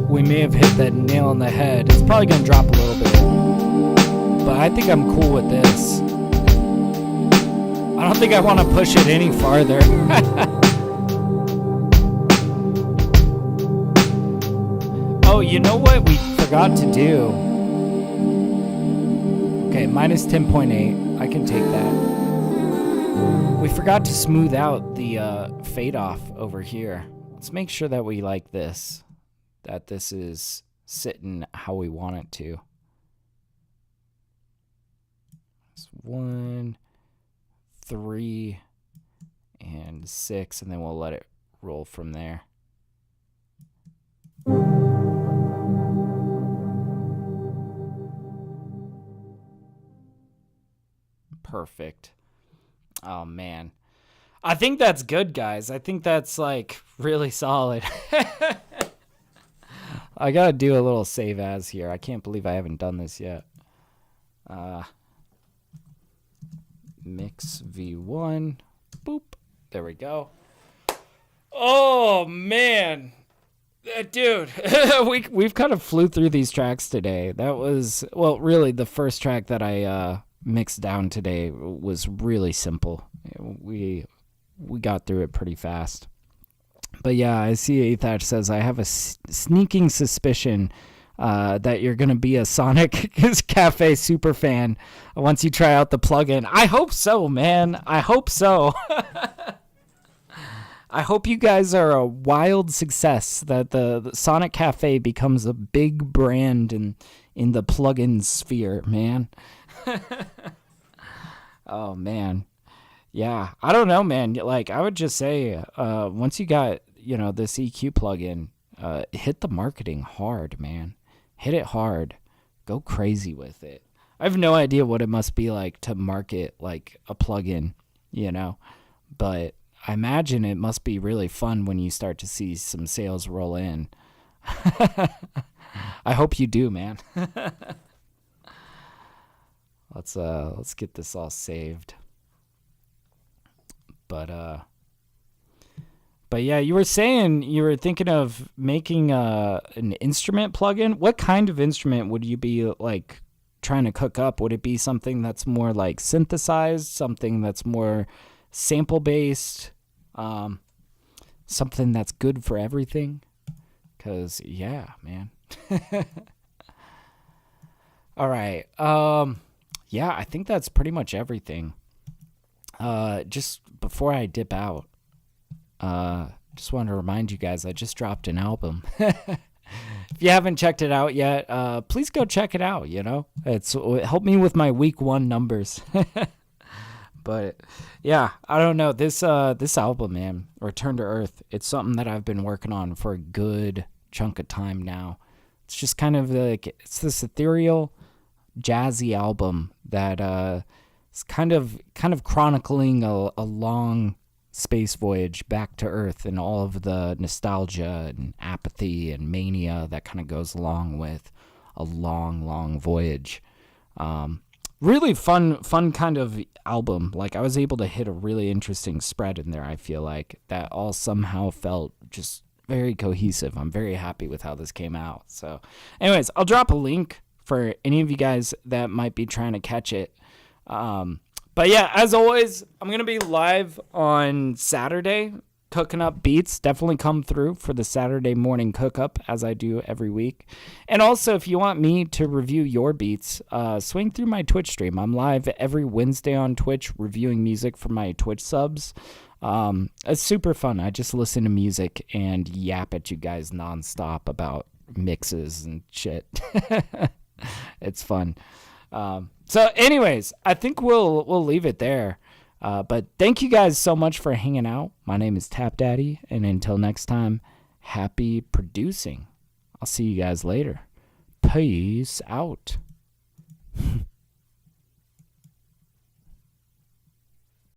We may have hit that nail on the head. It's probably going to drop a little bit, but I think I'm cool with this. I don't think I want to push it any farther. Oh, you know what we forgot to do? Okay, minus 10.8. I can take that. We forgot to smooth out the fade off over here. Let's make sure that we like this. That this is sitting how we want it to. It's 1, 3, and 6, and then we'll let it roll from there. Perfect. Oh man. I think that's good, guys. I think that's like really solid. I gotta do a little save as here. I can't believe I haven't done this yet. Mix V1. Boop. There we go. Oh man, dude, we've kind of flew through these tracks today. That was, well, really the first track that I mixed down today was really simple. We got through it pretty fast. But yeah, I see Athatch says, I have a sneaking suspicion that you're going to be a Sonic Cafe super fan once you try out the plugin. I hope so, man. I hope so. I hope you guys are a wild success, that the Sonic Cafe becomes a big brand in the plugin sphere, man. Oh, man. Yeah, I don't know, man. Like, I would just say, once you got, this EQ plugin, hit the marketing hard, man. Hit it hard. Go crazy with it. I have no idea what it must be like to market like a plugin, but I imagine it must be really fun when you start to see some sales roll in. I hope you do, man. Let's get this all saved. But yeah, you were saying you were thinking of making an instrument plugin. What kind of instrument would you be like trying to cook up? Would it be something that's more like synthesized, something that's more sample based, something that's good for everything? Cause yeah, man. All right. Yeah, I think that's pretty much everything. Just before I dip out, just want to remind you guys I just dropped an album. If you haven't checked it out yet, please go check it out. It helped me with my week 1 numbers. But yeah, I don't know, this album, man, Return to Earth, it's something that I've been working on for a good chunk of time now. It's just kind of like, it's this ethereal, jazzy album that is kind of chronicling a long space voyage back to Earth and all of the nostalgia and apathy and mania that kind of goes along with a long voyage. Really fun kind of album. Like, I was able to hit a really interesting spread in there. I feel like that all somehow felt just very cohesive. I'm very happy with how this came out. So anyways, I'll drop a link for any of you guys that might be trying to catch it. But yeah, as always, I'm going to be live on Saturday cooking up beats. Definitely come through for the Saturday morning cook up, as I do every week. And also, if you want me to review your beats, swing through my Twitch stream. I'm live every Wednesday on Twitch reviewing music for my Twitch subs. It's super fun. I just listen to music and yap at you guys nonstop about mixes and shit. It's fun. So anyways, I think we'll leave it there. But thank you guys so much for hanging out. My name is TapDaddy, and until next time, happy producing. I'll see you guys later. Peace out.